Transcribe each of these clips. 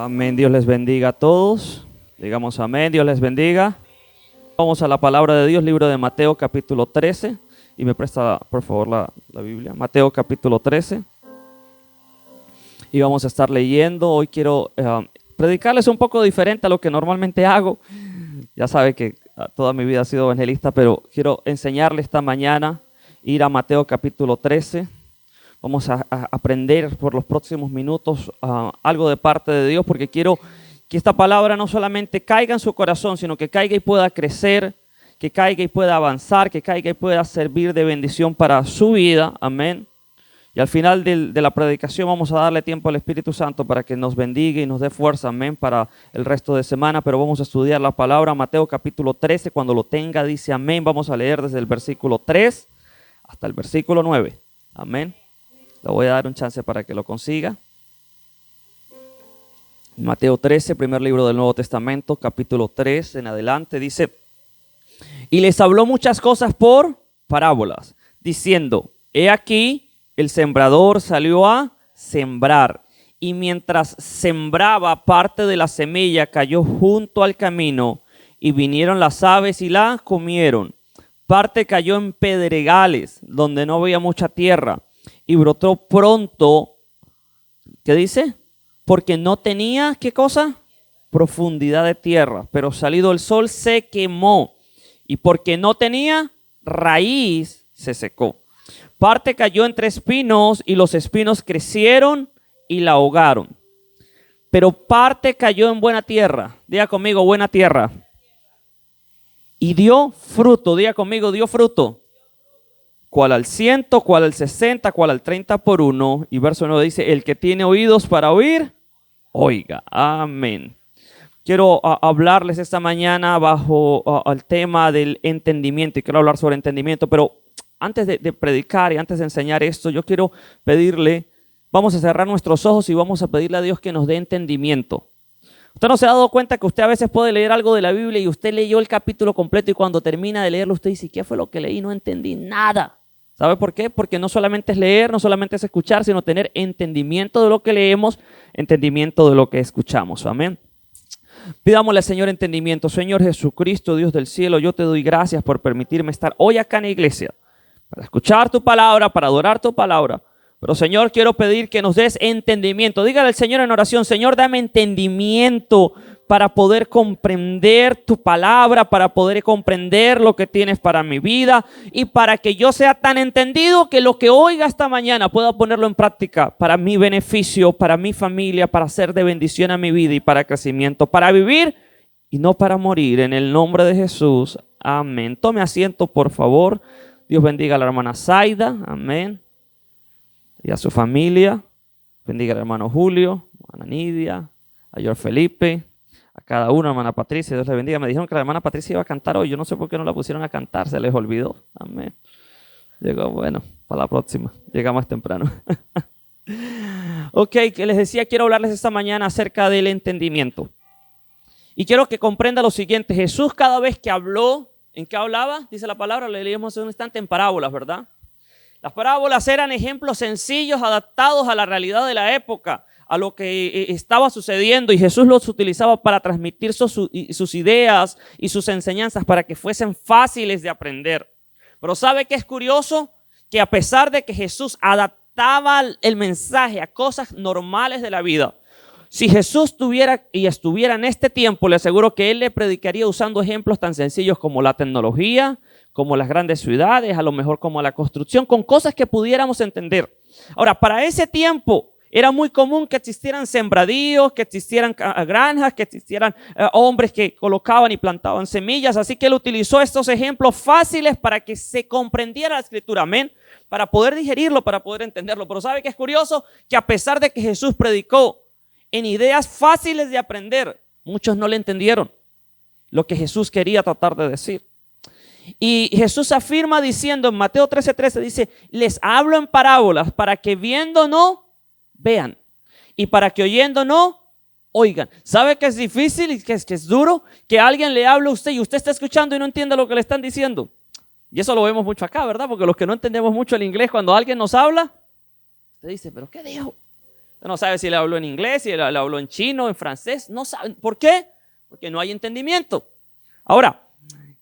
Amén, Dios les bendiga a todos. Digamos amén, Dios les bendiga. Vamos a la palabra de Dios, libro de Mateo capítulo 13. Y me presta por favor la Biblia. Mateo capítulo 13. Y vamos a estar leyendo. Hoy quiero predicarles un poco diferente a lo que normalmente hago. Ya sabe que toda mi vida he sido evangelista, pero quiero enseñarles esta mañana, ir a Mateo capítulo 13. Vamos a aprender por los próximos minutos algo de parte de Dios, porque quiero que esta palabra no solamente caiga en su corazón, sino que caiga y pueda crecer, que caiga y pueda avanzar, que caiga y pueda servir de bendición para su vida. Amén. Y al final de la predicación vamos a darle tiempo al Espíritu Santo para que nos bendiga y nos dé fuerza, amén, para el resto de semana. Pero vamos a estudiar la palabra, Mateo capítulo 13. Cuando lo tenga, dice amén. Vamos a leer desde el versículo 3 hasta el versículo 9. Amén. Le voy a dar un chance para que lo consiga. Mateo 13, primer libro del Nuevo Testamento, capítulo 3 en adelante, dice: y les habló muchas cosas por parábolas, diciendo: he aquí, el sembrador salió a sembrar, y mientras sembraba, parte de la semilla cayó junto al camino, y vinieron las aves y la comieron. Parte cayó en pedregales, donde no había mucha tierra, y brotó pronto. ¿Qué dice? Porque no tenía, ¿qué cosa? Profundidad de tierra, pero salido el sol se quemó, y porque no tenía raíz se secó. Parte cayó entre espinos, y los espinos crecieron y la ahogaron. Pero parte cayó en buena tierra. Diga conmigo, buena tierra. Y dio fruto. Diga conmigo, dio fruto. ¿Cuál al 100, cuál al 60, cuál al 30 por uno? Y verso 9 dice: el que tiene oídos para oír, oiga. Amén. Quiero hablarles esta mañana bajo el tema del entendimiento. Y quiero hablar sobre entendimiento, pero antes de predicar y antes de enseñar esto, yo quiero pedirle, vamos a cerrar nuestros ojos y vamos a pedirle a Dios que nos dé entendimiento. ¿Usted no se ha dado cuenta que usted a veces puede leer algo de la Biblia y usted leyó el capítulo completo y cuando termina de leerlo usted dice: ¿qué fue lo que leí? No entendí nada. ¿Sabe por qué? Porque no solamente es leer, no solamente es escuchar, sino tener entendimiento de lo que leemos, entendimiento de lo que escuchamos. Amén. Pidámosle al Señor entendimiento. Señor Jesucristo, Dios del cielo, yo te doy gracias por permitirme estar hoy acá en la iglesia, para escuchar tu palabra, para adorar tu palabra. Pero Señor, quiero pedir que nos des entendimiento. Dígale al Señor en oración: Señor, dame entendimiento para poder comprender tu palabra, para poder comprender lo que tienes para mi vida y para que yo sea tan entendido que lo que oiga esta mañana pueda ponerlo en práctica para mi beneficio, para mi familia, para ser de bendición a mi vida y para crecimiento, para vivir y no para morir. En el nombre de Jesús, amén. Tome asiento, por favor. Dios bendiga a la hermana Zaida, amén, y a su familia. Bendiga al hermano Julio, a Ana Nidia, a George Felipe, a cada uno, hermana Patricia, Dios le bendiga. Me dijeron que la hermana Patricia iba a cantar hoy, yo no sé por qué no la pusieron a cantar, se les olvidó, amén. Llegó, bueno, para la próxima, llega más temprano. Ok, que les decía, quiero hablarles esta mañana acerca del entendimiento. Y quiero que comprenda lo siguiente: Jesús cada vez que habló, ¿en qué hablaba? Dice la palabra, le leímos hace un instante, en parábolas, ¿verdad? Las parábolas eran ejemplos sencillos adaptados a la realidad de la época, a lo que estaba sucediendo, y Jesús los utilizaba para transmitir sus ideas y sus enseñanzas para que fuesen fáciles de aprender. Pero ¿sabe qué es curioso? Que a pesar de que Jesús adaptaba el mensaje a cosas normales de la vida, si Jesús estuviera en este tiempo, le aseguro que Él le predicaría usando ejemplos tan sencillos como la tecnología, como las grandes ciudades, a lo mejor como la construcción, con cosas que pudiéramos entender. Ahora, para ese tiempo era muy común que existieran sembradíos, que existieran granjas, que existieran hombres que colocaban y plantaban semillas. Así que Él utilizó estos ejemplos fáciles para que se comprendiera la Escritura, amén, para poder digerirlo, para poder entenderlo. Pero ¿sabe qué es curioso? Que a pesar de que Jesús predicó en ideas fáciles de aprender, muchos no le entendieron lo que Jesús quería tratar de decir. Y Jesús afirma diciendo en Mateo 13:13, dice: les hablo en parábolas para que viendo no vean y para que oyendo no oigan. ¿Sabe que es difícil y que es duro? Que alguien le hable a usted y usted está escuchando y no entiende lo que le están diciendo. Y eso lo vemos mucho acá, ¿verdad? Porque los que no entendemos mucho el inglés, cuando alguien nos habla, usted dice: ¿pero qué dijo? Usted no sabe si le habló en inglés, si le habló en chino, en francés. No sabe. ¿Por qué? Porque no hay entendimiento. Ahora,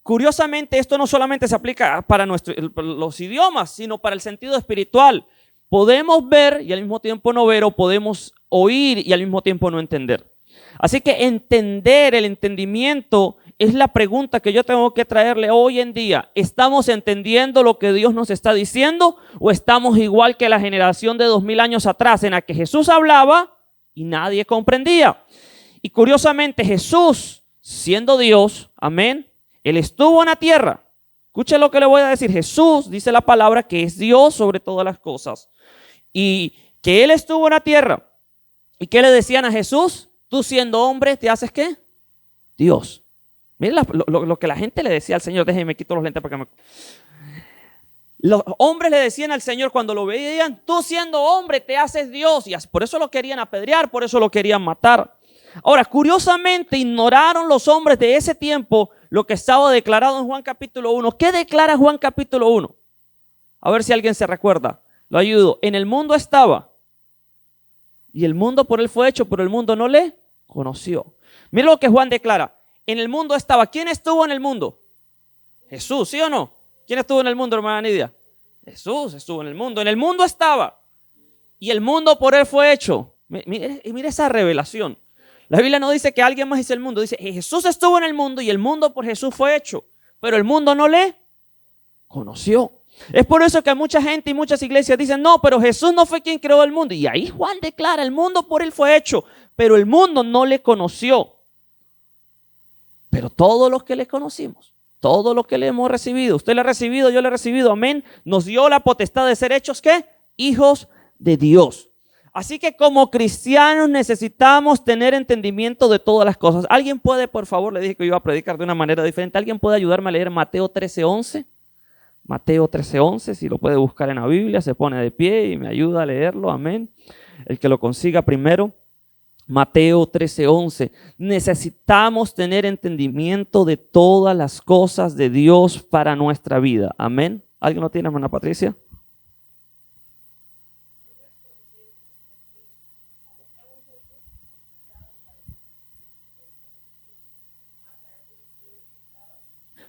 curiosamente, esto no solamente se aplica para los idiomas, sino para el sentido espiritual. Podemos ver y al mismo tiempo no ver, o podemos oír y al mismo tiempo no entender. Así que entender, el entendimiento, es la pregunta que yo tengo que traerle hoy en día. ¿Estamos entendiendo lo que Dios nos está diciendo o estamos igual que la generación de 2000 años atrás en la que Jesús hablaba y nadie comprendía? Y curiosamente Jesús, siendo Dios, amén, Él estuvo en la tierra. Escuchen lo que le voy a decir. Jesús dice la palabra que es Dios sobre todas las cosas y que Él estuvo en la tierra. ¿Y qué le decían a Jesús? Tú siendo hombre, ¿te haces qué? Dios. Miren lo que la gente le decía al Señor. Déjenme, me quito los lentes para que me... Los hombres le decían al Señor cuando lo veían, tú siendo hombre te haces Dios. Y por eso lo querían apedrear, por eso lo querían matar. Ahora, curiosamente, ignoraron los hombres de ese tiempo lo que estaba declarado en Juan capítulo 1. ¿Qué declara Juan capítulo 1? A ver si alguien se recuerda. Lo ayudo. En el mundo estaba. Y el mundo por él fue hecho, pero el mundo no le conoció. Mira lo que Juan declara. En el mundo estaba. ¿Quién estuvo en el mundo? Jesús, ¿sí o no? ¿Quién estuvo en el mundo, hermana Nidia? Jesús estuvo en el mundo. En el mundo estaba. Y el mundo por él fue hecho. Mira esa revelación. La Biblia no dice que alguien más hizo el mundo. Dice Jesús estuvo en el mundo y el mundo por Jesús fue hecho. Pero el mundo no le conoció. Es por eso que mucha gente y muchas iglesias dicen, no, pero Jesús no fue quien creó el mundo. Y ahí Juan declara, el mundo por él fue hecho, pero el mundo no le conoció. Pero todos los que le conocimos, todos los que le hemos recibido, usted le ha recibido, yo le he recibido, amén, nos dio la potestad de ser hechos, ¿qué? Hijos de Dios. Así que como cristianos necesitamos tener entendimiento de todas las cosas. ¿Alguien puede, por favor, le dije que iba a predicar de una manera diferente, ¿alguien puede ayudarme a leer Mateo 13:11? Mateo 13:11, si lo puede buscar en la Biblia, se pone de pie y me ayuda a leerlo, amén. El que lo consiga primero, Mateo 13:11. Necesitamos tener entendimiento de todas las cosas de Dios para nuestra vida, amén. ¿Alguien lo tiene, hermana Patricia?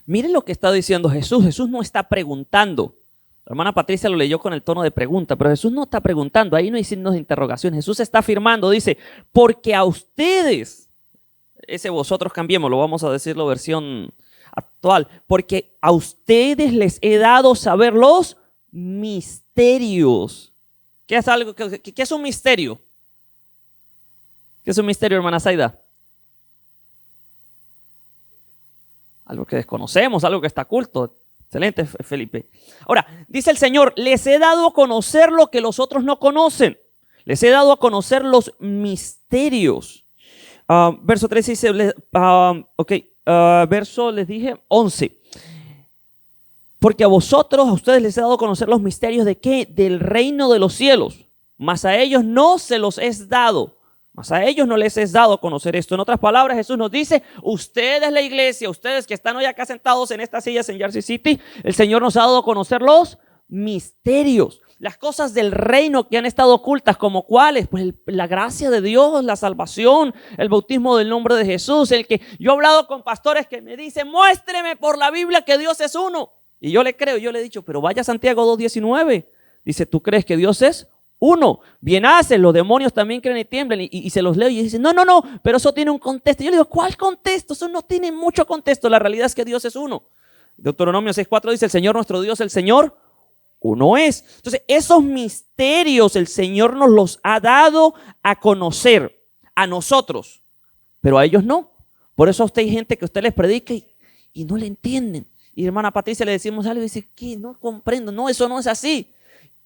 Miren lo que está diciendo Jesús. Jesús no está preguntando. La hermana Patricia lo leyó con el tono de pregunta, pero Jesús no está preguntando. Ahí no hay signos de interrogación. Jesús está afirmando, dice, porque a ustedes, ese vosotros cambiemos, lo vamos a decirlo versión actual, porque a ustedes les he dado saber los misterios. ¿Qué es algo? ¿Qué es un misterio? ¿Qué es un misterio, hermana Zaida? Algo que desconocemos, algo que está oculto. Excelente, Felipe. Ahora, dice el Señor, les he dado a conocer lo que los otros no conocen. Les he dado a conocer los misterios. Verso 13 dice, verso les dije 11. Porque a vosotros, a ustedes les he dado a conocer los misterios de ¿qué? Del reino de los cielos. Mas a ellos no se los es dado. Mas a ellos no les es dado a conocer esto. En otras palabras, Jesús nos dice, ustedes la iglesia, ustedes que están hoy acá sentados en estas sillas en Jersey City, el Señor nos ha dado a conocer los misterios, las cosas del reino que han estado ocultas, como cuáles, pues la gracia de Dios, la salvación, el bautismo del nombre de Jesús, el que yo he hablado con pastores que me dicen, muéstreme por la Biblia que Dios es uno. Y yo le creo, yo le he dicho, pero vaya a Santiago 2:19. Dice, ¿tú crees que Dios es uno? Bien haces, los demonios también creen y tiemblan. Y se los leo y dicen, no, pero eso tiene un contexto. Yo le digo, ¿cuál contexto? Eso no tiene mucho contexto. La realidad es que Dios es uno. Deuteronomio 6:4 dice, el Señor nuestro Dios, el Señor uno es. Entonces, esos misterios el Señor nos los ha dado a conocer a nosotros, pero a ellos no. Por eso a usted hay gente que usted les predica y no le entienden. Y hermana Patricia le decimos algo y dice, ¿qué? No comprendo. No, eso no es así.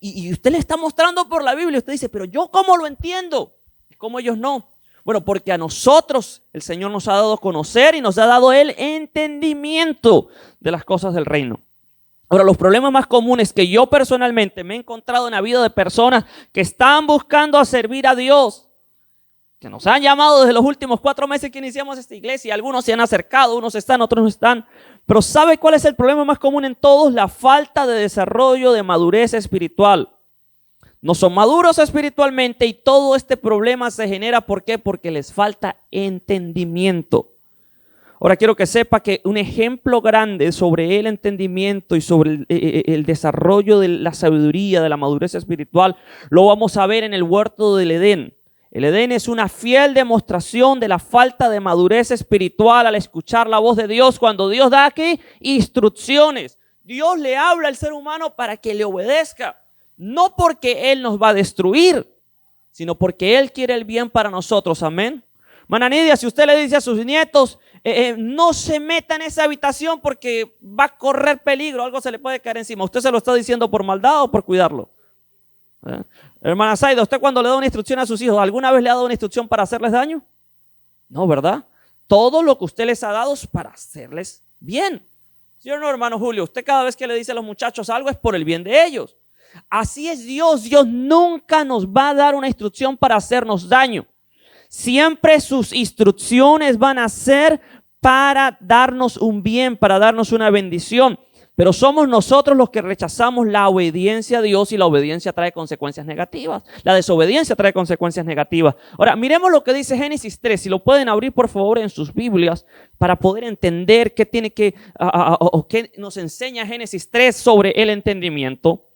Y usted le está mostrando por la Biblia. Usted dice, pero yo ¿cómo lo entiendo? ¿Cómo ellos no? Bueno, porque a nosotros el Señor nos ha dado a conocer y nos ha dado el entendimiento de las cosas del reino. Ahora, los problemas más comunes que yo personalmente me he encontrado en la vida de personas que están buscando a servir a Dios, que nos han llamado desde los últimos 4 meses que iniciamos esta iglesia, y algunos se han acercado, unos están, otros no están. Pero ¿sabe cuál es el problema más común en todos? La falta de desarrollo de madurez espiritual. No son maduros espiritualmente y todo este problema se genera, ¿por qué? Porque les falta entendimiento. Ahora quiero que sepa que un ejemplo grande sobre el entendimiento y sobre el desarrollo de la sabiduría, de la madurez espiritual, lo vamos a ver en el huerto del Edén. El Edén es una fiel demostración de la falta de madurez espiritual al escuchar la voz de Dios cuando Dios da aquí instrucciones. Dios le habla al ser humano para que le obedezca. No porque Él nos va a destruir, sino porque Él quiere el bien para nosotros. Amén. Hermana Nidia, si usted le dice a sus nietos, no se meta en esa habitación porque va a correr peligro, algo se le puede caer encima. ¿Usted se lo está diciendo por maldad o por cuidarlo? Hermana Zaida, ¿usted cuando le da una instrucción a sus hijos, alguna vez le ha dado una instrucción para hacerles daño? No, ¿verdad? Todo lo que usted les ha dado es para hacerles bien. ¿Sí o no, hermano Julio? Usted cada vez que le dice a los muchachos algo es por el bien de ellos. Así es Dios. Dios nunca nos va a dar una instrucción para hacernos daño. Siempre sus instrucciones van a ser para darnos un bien, para darnos una bendición. Pero somos nosotros los que rechazamos la obediencia a Dios y la obediencia trae consecuencias negativas. La desobediencia trae consecuencias negativas. Ahora, miremos lo que dice Génesis 3. Si lo pueden abrir, por favor, en sus Biblias para poder entender qué tiene que, o qué nos enseña Génesis 3 sobre el entendimiento.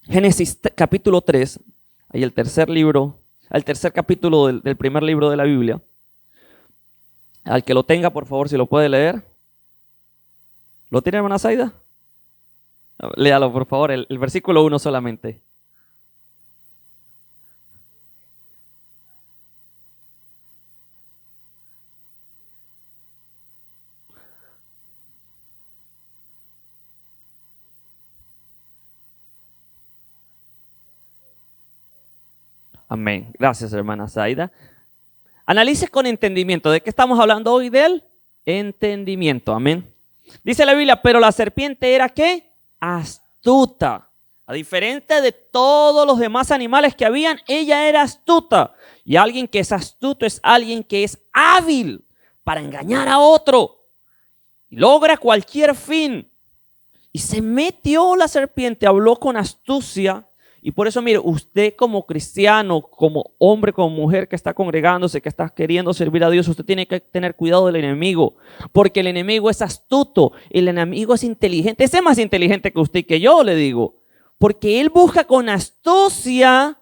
Génesis capítulo 3, ahí el tercer capítulo del primer libro de la Biblia. Al que lo tenga, por favor, si lo puede leer. ¿Lo tiene, hermana Zaida? Léalo, por favor, el versículo 1 solamente. Amén. Gracias, hermana Zaida. Analice con entendimiento. ¿De qué estamos hablando hoy? Del entendimiento. Amén. Dice la Biblia, pero la serpiente era ¿qué? Astuta. A diferencia de todos los demás animales que habían, ella era astuta. Y alguien que es astuto es alguien que es hábil para engañar a otro. Y logra cualquier fin. Y se metió la serpiente, habló con astucia. Y por eso, mire, usted como cristiano, como hombre, como mujer que está congregándose, que está queriendo servir a Dios, usted tiene que tener cuidado del enemigo. Porque el enemigo es astuto, el enemigo es inteligente. Ese es más inteligente que usted y que yo, le digo. Porque él busca con astucia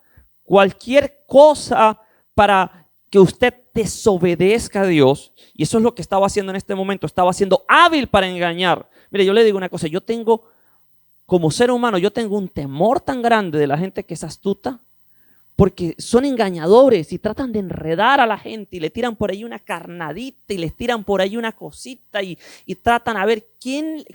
cualquier cosa para que usted desobedezca a Dios. Y eso es lo que estaba haciendo en este momento. Estaba siendo hábil para engañar. Mire, yo le digo una cosa, como ser humano, yo tengo un temor tan grande de la gente que es astuta, porque son engañadores y tratan de enredar a la gente y le tiran por ahí una carnadita y les tiran por ahí una cosita y tratan a ver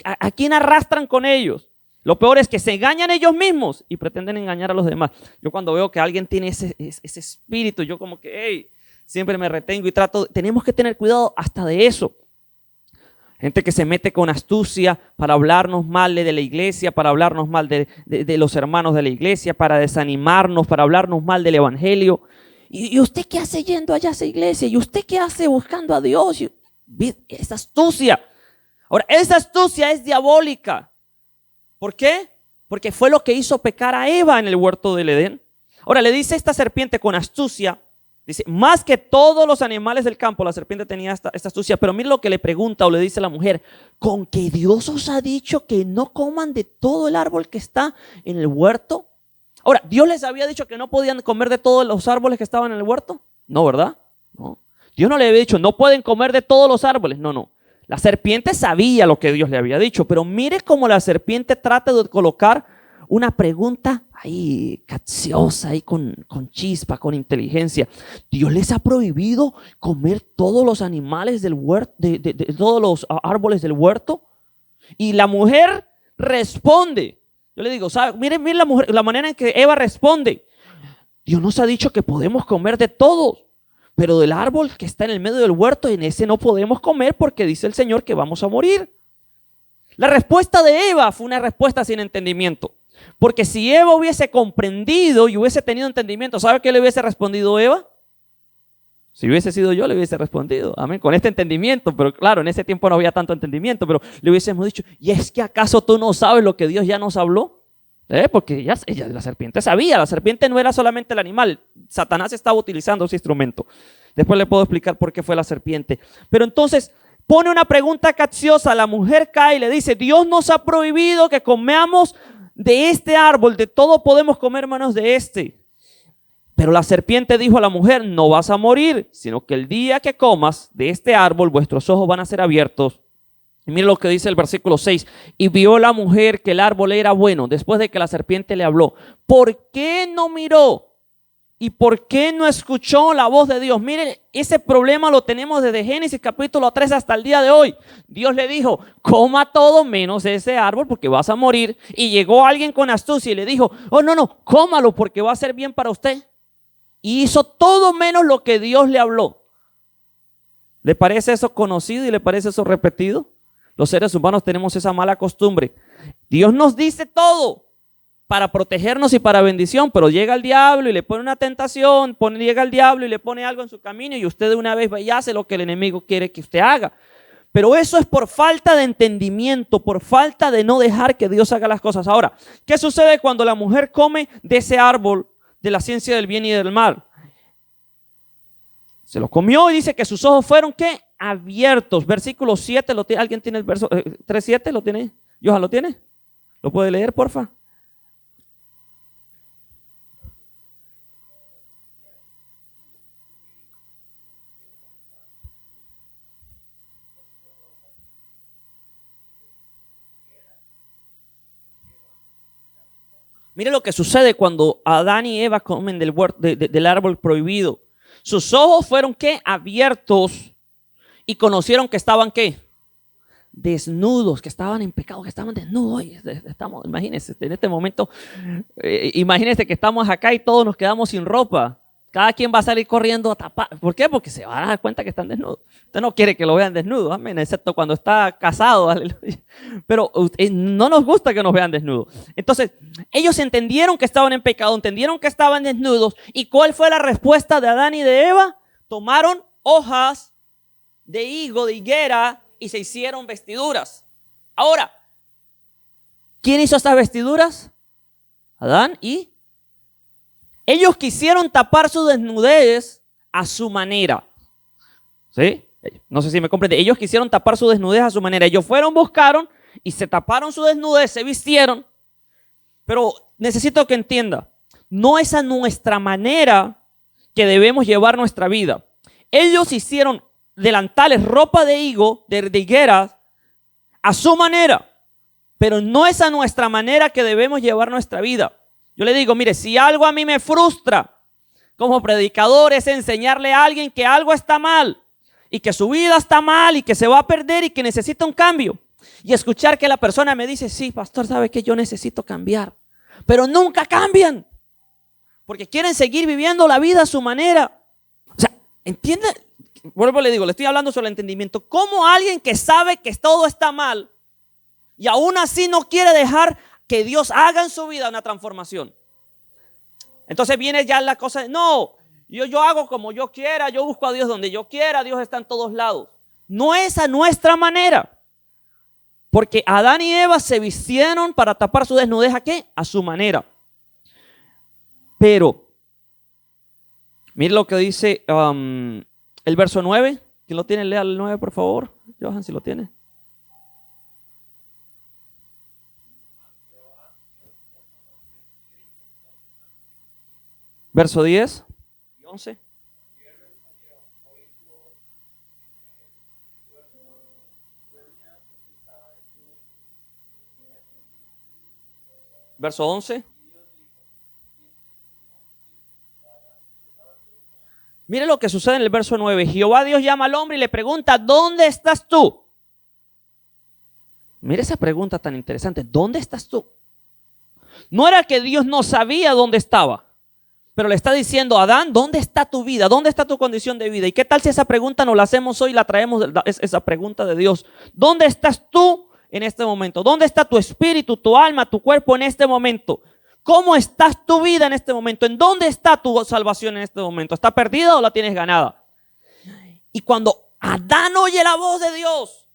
a quién arrastran con ellos. Lo peor es que se engañan ellos mismos y pretenden engañar a los demás. Yo cuando veo que alguien tiene ese espíritu, yo como que, hey, siempre me retengo y tenemos que tener cuidado hasta de eso. Gente que se mete con astucia para hablarnos mal de la iglesia, para hablarnos mal de los hermanos de la iglesia, para desanimarnos, para hablarnos mal del evangelio. ¿Y usted qué hace yendo allá a esa iglesia? ¿Y usted qué hace buscando a Dios? Es astucia. Ahora, esa astucia es diabólica. ¿Por qué? Porque fue lo que hizo pecar a Eva en el huerto del Edén. Ahora, le dice esta serpiente con astucia. Dice, más que todos los animales del campo, la serpiente tenía esta astucia. Pero mire lo que le pregunta o le dice la mujer. ¿Con que Dios os ha dicho que no coman de todo el árbol que está en el huerto? Ahora, ¿Dios les había dicho que no podían comer de todos los árboles que estaban en el huerto? No, ¿verdad? No. Dios no le había dicho, no pueden comer de todos los árboles. No. La serpiente sabía lo que Dios le había dicho. Pero mire cómo la serpiente trata de colocar una pregunta ahí capciosa, ahí con chispa, con inteligencia. Dios les ha prohibido comer todos los animales del huerto, de todos los árboles del huerto. Y la mujer responde. Yo le digo, ¿sabe? Miren la manera en que Eva responde. Dios nos ha dicho que podemos comer de todos, pero del árbol que está en el medio del huerto, en ese no podemos comer porque dice el Señor que vamos a morir. La respuesta de Eva fue una respuesta sin entendimiento. Porque si Eva hubiese comprendido y hubiese tenido entendimiento, ¿sabe qué le hubiese respondido Eva? Si hubiese sido yo, le hubiese respondido, amén, con este entendimiento. Pero claro, en ese tiempo no había tanto entendimiento, pero le hubiésemos dicho, ¿y es que acaso tú no sabes lo que Dios ya nos habló? Porque la serpiente sabía, la serpiente no era solamente el animal, Satanás estaba utilizando ese instrumento. Después le puedo explicar por qué fue la serpiente. Pero entonces pone una pregunta capciosa, la mujer cae y le dice, Dios nos ha prohibido que comamos de este árbol, de todo podemos comer menos de este. Pero la serpiente dijo a la mujer, no vas a morir, sino que el día que comas de este árbol, vuestros ojos van a ser abiertos. Y mire lo que dice el versículo 6. Y vio la mujer que el árbol era bueno, después de que la serpiente le habló. ¿Por qué no miró? ¿Y por qué no escuchó la voz de Dios? Mire, ese problema lo tenemos desde Génesis capítulo 3 hasta el día de hoy. Dios le dijo, coma todo menos ese árbol porque vas a morir. Y llegó alguien con astucia y le dijo, oh no, cómalo porque va a ser bien para usted. Y hizo todo menos lo que Dios le habló. ¿Le parece eso conocido y le parece eso repetido? Los seres humanos tenemos esa mala costumbre. Dios nos dice todo para protegernos y para bendición, pero llega el diablo y le pone una tentación, llega el diablo y le pone algo en su camino y usted de una vez va y hace lo que el enemigo quiere que usted haga. Pero eso es por falta de entendimiento, por falta de no dejar que Dios haga las cosas. Ahora, ¿qué sucede cuando la mujer come de ese árbol de la ciencia del bien y del mal? Se lo comió y dice que sus ojos fueron, ¿qué? Abiertos. Versículo 7, ¿alguien tiene el verso 3:7? ¿Lo tiene? ¿Johan lo tiene? ¿Lo puede leer, porfa? Mire lo que sucede cuando Adán y Eva comen del árbol prohibido. Sus ojos fueron, ¿qué? Abiertos y conocieron que estaban, ¿qué? Desnudos, que estaban en pecado, que estaban desnudos. Imagínense, en este momento, imagínense que estamos acá y todos nos quedamos sin ropa. Cada quien va a salir corriendo a tapar. ¿Por qué? Porque se van a dar cuenta que están desnudos. Usted no quiere que lo vean desnudos, amén, excepto cuando está casado, aleluya. Pero no nos gusta que nos vean desnudos. Entonces, ellos entendieron que estaban en pecado, entendieron que estaban desnudos. ¿Y cuál fue la respuesta de Adán y de Eva? Tomaron hojas de higo, de higuera, y se hicieron vestiduras. Ahora, ¿quién hizo estas vestiduras? Adán y ellos quisieron tapar su desnudez a su manera. ¿Sí? No sé si me comprende. Ellos quisieron tapar su desnudez a su manera. Ellos fueron, buscaron y se taparon su desnudez, se vistieron. Pero necesito que entienda, no es a nuestra manera que debemos llevar nuestra vida. Ellos hicieron delantales, ropa de higo, de higueras, a su manera. Pero no es a nuestra manera que debemos llevar nuestra vida. Yo le digo, mire, si algo a mí me frustra como predicador es enseñarle a alguien que algo está mal y que su vida está mal y que se va a perder y que necesita un cambio. Y escuchar que la persona me dice, sí, pastor, ¿sabe que yo necesito cambiar? Pero nunca cambian porque quieren seguir viviendo la vida a su manera. O sea, ¿entiende? Vuelvo, le digo, le estoy hablando sobre el entendimiento. ¿Cómo alguien que sabe que todo está mal y aún así no quiere dejar que Dios haga en su vida una transformación? Entonces viene ya la cosa de, no, yo hago como yo quiera, yo busco a Dios donde yo quiera, Dios está en todos lados. No es a nuestra manera. Porque Adán y Eva se vistieron para tapar su desnudez, ¿a qué? A su manera. Pero, mire lo que dice el verso 9. ¿Quién lo tiene? Lea el 9, por favor. Johan, si lo tiene. Verso 10 y 11. Verso 11. Mire lo que sucede en el verso 9. Jehová Dios llama al hombre y le pregunta, ¿dónde estás tú? Mire esa pregunta tan interesante. ¿Dónde estás tú? No era que Dios no sabía dónde estaba, pero le está diciendo, Adán, ¿dónde está tu vida? ¿Dónde está tu condición de vida? ¿Y qué tal si esa pregunta nos la hacemos hoy y la traemos, esa pregunta de Dios? ¿Dónde estás tú en este momento? ¿Dónde está tu espíritu, tu alma, tu cuerpo en este momento? ¿Cómo estás tu vida en este momento? ¿En dónde está tu salvación en este momento? ¿Está perdida o la tienes ganada? Y cuando Adán oye la voz de Dios,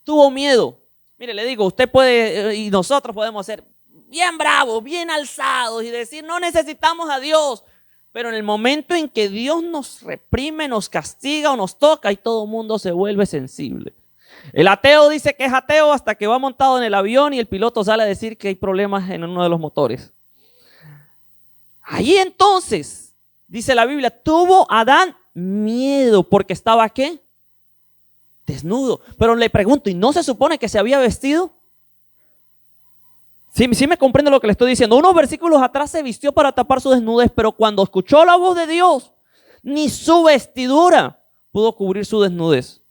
tuvo miedo. Mire, le digo, usted puede, y nosotros podemos ser bien bravos, bien alzados y decir no necesitamos a Dios. Pero en el momento en que Dios nos reprime, nos castiga o nos toca, y todo el mundo se vuelve sensible. El ateo dice que es ateo hasta que va montado en el avión y el piloto sale a decir que hay problemas en uno de los motores. Ahí entonces, dice la Biblia, tuvo Adán miedo porque estaba ¿qué? Desnudo. Pero le pregunto, ¿y no se supone que se había vestido? Sí me comprende lo que le estoy diciendo. Unos versículos atrás se vistió para tapar su desnudez, pero cuando escuchó la voz de Dios, ni su vestidura pudo cubrir su desnudez.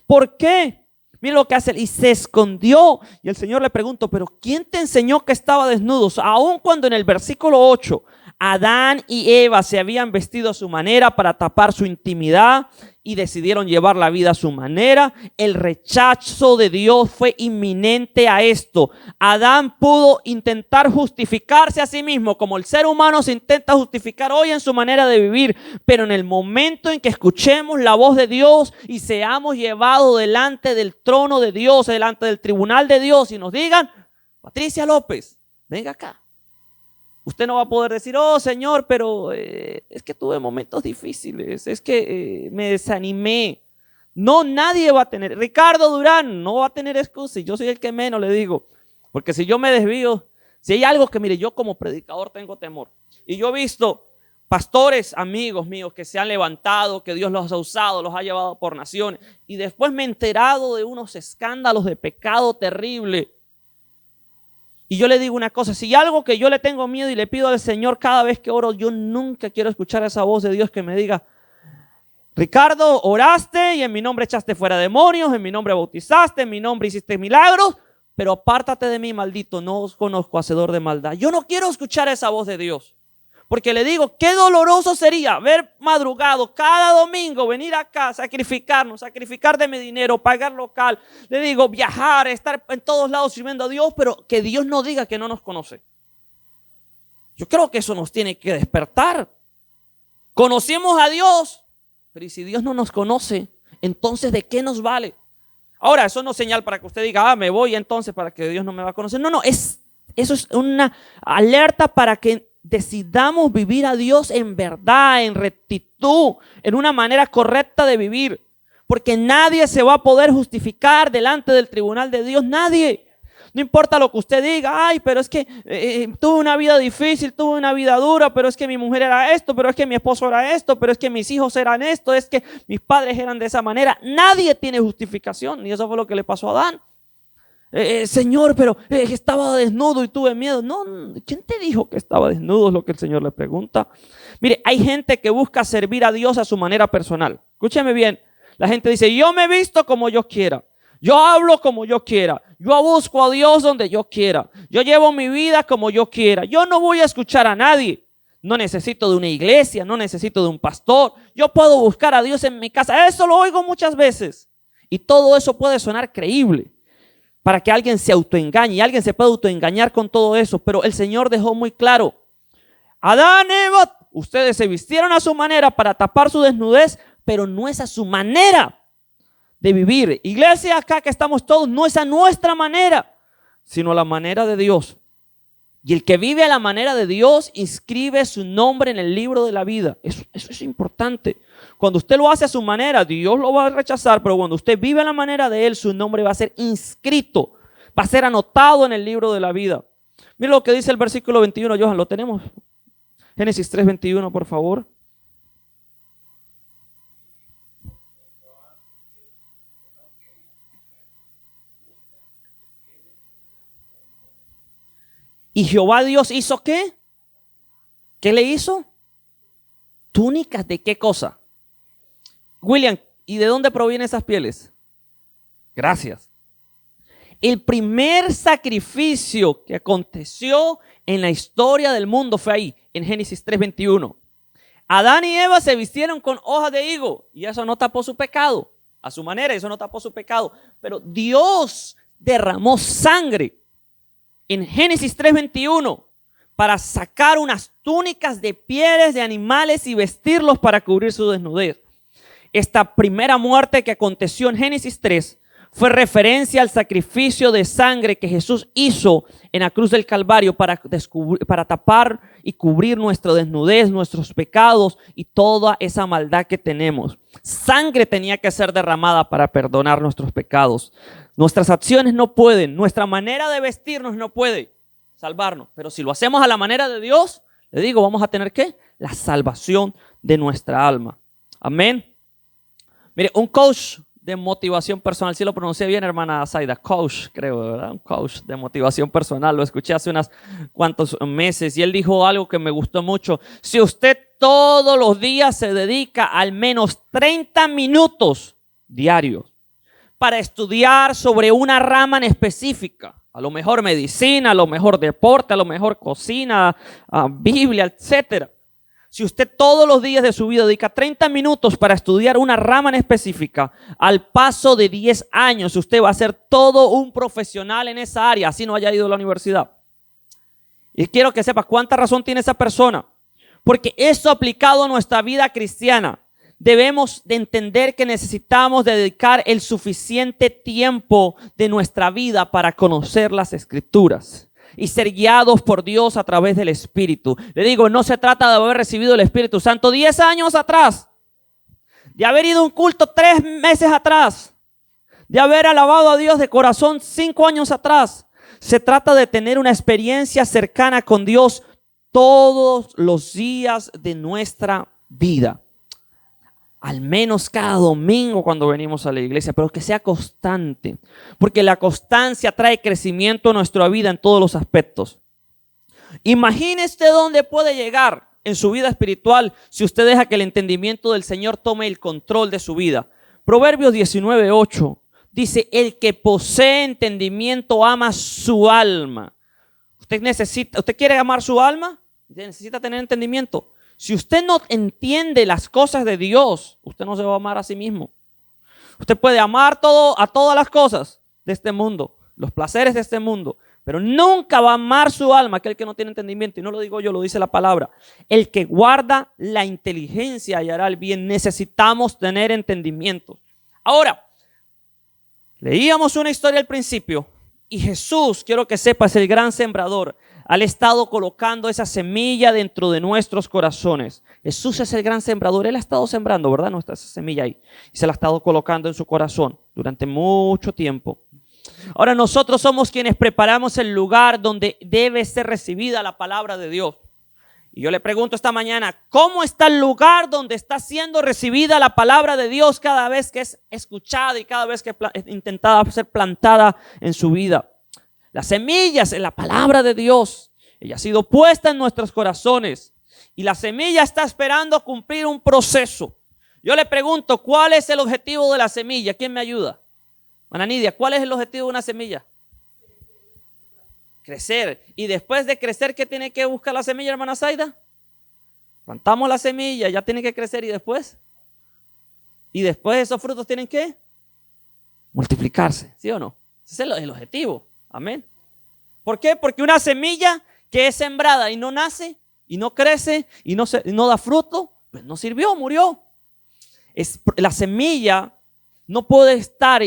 ¿Por qué? Mira lo que hace él, y se escondió. Y el Señor le preguntó, ¿pero quién te enseñó que estaba desnudo? Aun cuando en el versículo 8, Adán y Eva se habían vestido a su manera para tapar su intimidad y decidieron llevar la vida a su manera, el rechazo de Dios fue inminente a esto. Adán pudo intentar justificarse a sí mismo como el ser humano se intenta justificar hoy en su manera de vivir, pero en el momento en que escuchemos la voz de Dios y seamos llevados delante del trono de Dios, delante del tribunal de Dios y nos digan, Patricia López, venga acá. Usted no va a poder decir, oh Señor, pero es que tuve momentos difíciles, es que me desanimé. No, nadie va a tener. Ricardo Durán no va a tener excusa y yo soy el que menos le digo. Porque si yo me desvío, si hay algo que mire, yo como predicador tengo temor. Y yo he visto pastores, amigos míos que se han levantado, que Dios los ha usado, los ha llevado por naciones. Y después me he enterado de unos escándalos de pecado terrible. Y yo le digo una cosa, si hay algo que yo le tengo miedo y le pido al Señor cada vez que oro, yo nunca quiero escuchar esa voz de Dios que me diga, Ricardo, oraste y en mi nombre echaste fuera demonios, en mi nombre bautizaste, en mi nombre hiciste milagros, pero apártate de mí, maldito, no os conozco, hacedor de maldad. Yo no quiero escuchar esa voz de Dios. Porque le digo, qué doloroso sería haber madrugado cada domingo, venir acá, sacrificarnos, sacrificar de mi dinero, pagar local. Le digo, viajar, estar en todos lados sirviendo a Dios, pero que Dios no diga que no nos conoce. Yo creo que eso nos tiene que despertar. Conocemos a Dios, pero ¿y si Dios no nos conoce? Entonces, ¿de qué nos vale? Ahora, eso no es señal para que usted diga, me voy entonces para que Dios no me va a conocer. No, eso es una alerta para que decidamos vivir a Dios en verdad, en rectitud, en una manera correcta de vivir. Porque nadie se va a poder justificar delante del tribunal de Dios, nadie. No importa lo que usted diga, ay, pero es que tuve una vida difícil, tuve una vida dura, pero es que mi mujer era esto, pero es que mi esposo era esto, pero es que mis hijos eran esto, es que mis padres eran de esa manera. Nadie tiene justificación y eso fue lo que le pasó a Adán. Señor, pero estaba desnudo y tuve miedo. No, ¿quién te dijo que estaba desnudo? Es lo que el Señor le pregunta. Mire, hay gente que busca servir a Dios a su manera personal. Escúcheme bien. La gente dice, yo me visto como yo quiera. Yo hablo como yo quiera. Yo busco a Dios donde yo quiera. Yo llevo mi vida como yo quiera. Yo no voy a escuchar a nadie. No necesito de una iglesia, no necesito de un pastor. Yo puedo buscar a Dios en mi casa. Eso lo oigo muchas veces. Y todo eso puede sonar creíble para que alguien se autoengañe. Y alguien se puede autoengañar con todo eso. Pero el Señor dejó muy claro. Adán, Eva, ustedes se vistieron a su manera para tapar su desnudez, pero no es a su manera de vivir. Iglesia, acá que estamos todos, no es a nuestra manera, sino a la manera de Dios. Y el que vive a la manera de Dios inscribe su nombre en el libro de la vida. Eso es importante. Cuando usted lo hace a su manera, Dios lo va a rechazar, pero cuando usted vive a la manera de Él, su nombre va a ser inscrito, va a ser anotado en el libro de la vida. Mira lo que dice el versículo 21, Johan, ¿lo tenemos? Génesis 3:21, por favor. ¿Y Jehová Dios hizo qué? ¿Qué le hizo? ¿Túnicas de qué cosa? William, ¿y de dónde provienen esas pieles? Gracias. El primer sacrificio que aconteció en la historia del mundo fue ahí, en Génesis 3:21. Adán y Eva se vistieron con hojas de higo y eso no tapó su pecado. A su manera, eso no tapó su pecado. Pero Dios derramó sangre en Génesis 3:21 para sacar unas túnicas de pieles de animales y vestirlos para cubrir su desnudez. Esta primera muerte que aconteció en Génesis 3 fue referencia al sacrificio de sangre que Jesús hizo en la cruz del Calvario para tapar y cubrir nuestra desnudez, nuestros pecados y toda esa maldad que tenemos. Sangre tenía que ser derramada para perdonar nuestros pecados. Nuestras acciones no pueden, nuestra manera de vestirnos no puede salvarnos. Pero si lo hacemos a la manera de Dios, le digo, vamos a tener ¿qué? La salvación de nuestra alma. Amén. Mire, un coach de motivación personal, si lo pronuncié bien, hermana Zaida, coach, creo, ¿verdad? Un coach de motivación personal, lo escuché hace unos cuantos meses y él dijo algo que me gustó mucho. Si usted todos los días se dedica al menos 30 minutos diarios para estudiar sobre una rama en específica, a lo mejor medicina, a lo mejor deporte, a lo mejor cocina, Biblia, etcétera. Si usted todos los días de su vida dedica 30 minutos para estudiar una rama en específica, al paso de 10 años usted va a ser todo un profesional en esa área, así no haya ido a la universidad. Y quiero que sepa cuánta razón tiene esa persona, porque esto aplicado a nuestra vida cristiana, debemos de entender que necesitamos dedicar el suficiente tiempo de nuestra vida para conocer las Escrituras y ser guiados por Dios a través del Espíritu. Le digo, no se trata de haber recibido el Espíritu Santo 10 años atrás, de haber ido a un culto 3 meses atrás, de haber alabado a Dios de corazón 5 años atrás. Se trata de tener una experiencia cercana con Dios todos los días de nuestra vida. Al menos cada domingo cuando venimos a la iglesia, pero que sea constante, porque la constancia trae crecimiento a nuestra vida en todos los aspectos. Imagínese dónde puede llegar en su vida espiritual si usted deja que el entendimiento del Señor tome el control de su vida. Proverbios 19:8 dice, el que posee entendimiento ama su alma. ¿Usted quiere amar su alma? Necesita tener entendimiento. Si usted no entiende las cosas de Dios, usted no se va a amar a sí mismo. Usted puede amar a todas las cosas de este mundo, los placeres de este mundo, pero nunca va a amar su alma aquel que no tiene entendimiento. Y no lo digo yo, lo dice la palabra. El que guarda la inteligencia hallará el bien. Necesitamos tener entendimiento. Ahora, leíamos una historia al principio y Jesús, quiero que sepas, el gran sembrador, ha estado colocando esa semilla dentro de nuestros corazones. Jesús es el gran sembrador. Él ha estado sembrando, ¿verdad? No está esa semilla ahí. Y se la ha estado colocando en su corazón durante mucho tiempo. Ahora nosotros somos quienes preparamos el lugar donde debe ser recibida la palabra de Dios. Y yo le pregunto esta mañana, ¿cómo está el lugar donde está siendo recibida la palabra de Dios cada vez que es escuchada y cada vez que es intentada ser plantada en su vida? Las semillas en la palabra de Dios, ella ha sido puesta en nuestros corazones y la semilla está esperando cumplir un proceso. Yo le pregunto, ¿cuál es el objetivo de la semilla? ¿Quién me ayuda? Ana Nidia, ¿cuál es el objetivo de una semilla? Crecer. Y después de crecer, ¿qué tiene que buscar la semilla, hermana Zaida? Plantamos la semilla, ya tiene que crecer y después esos frutos tienen que multiplicarse, ¿sí o no? Ese es el objetivo. Amén. ¿Por qué? Porque una semilla que es sembrada y no nace, y no crece, y no da fruto, pues no sirvió, murió. La semilla no puede estar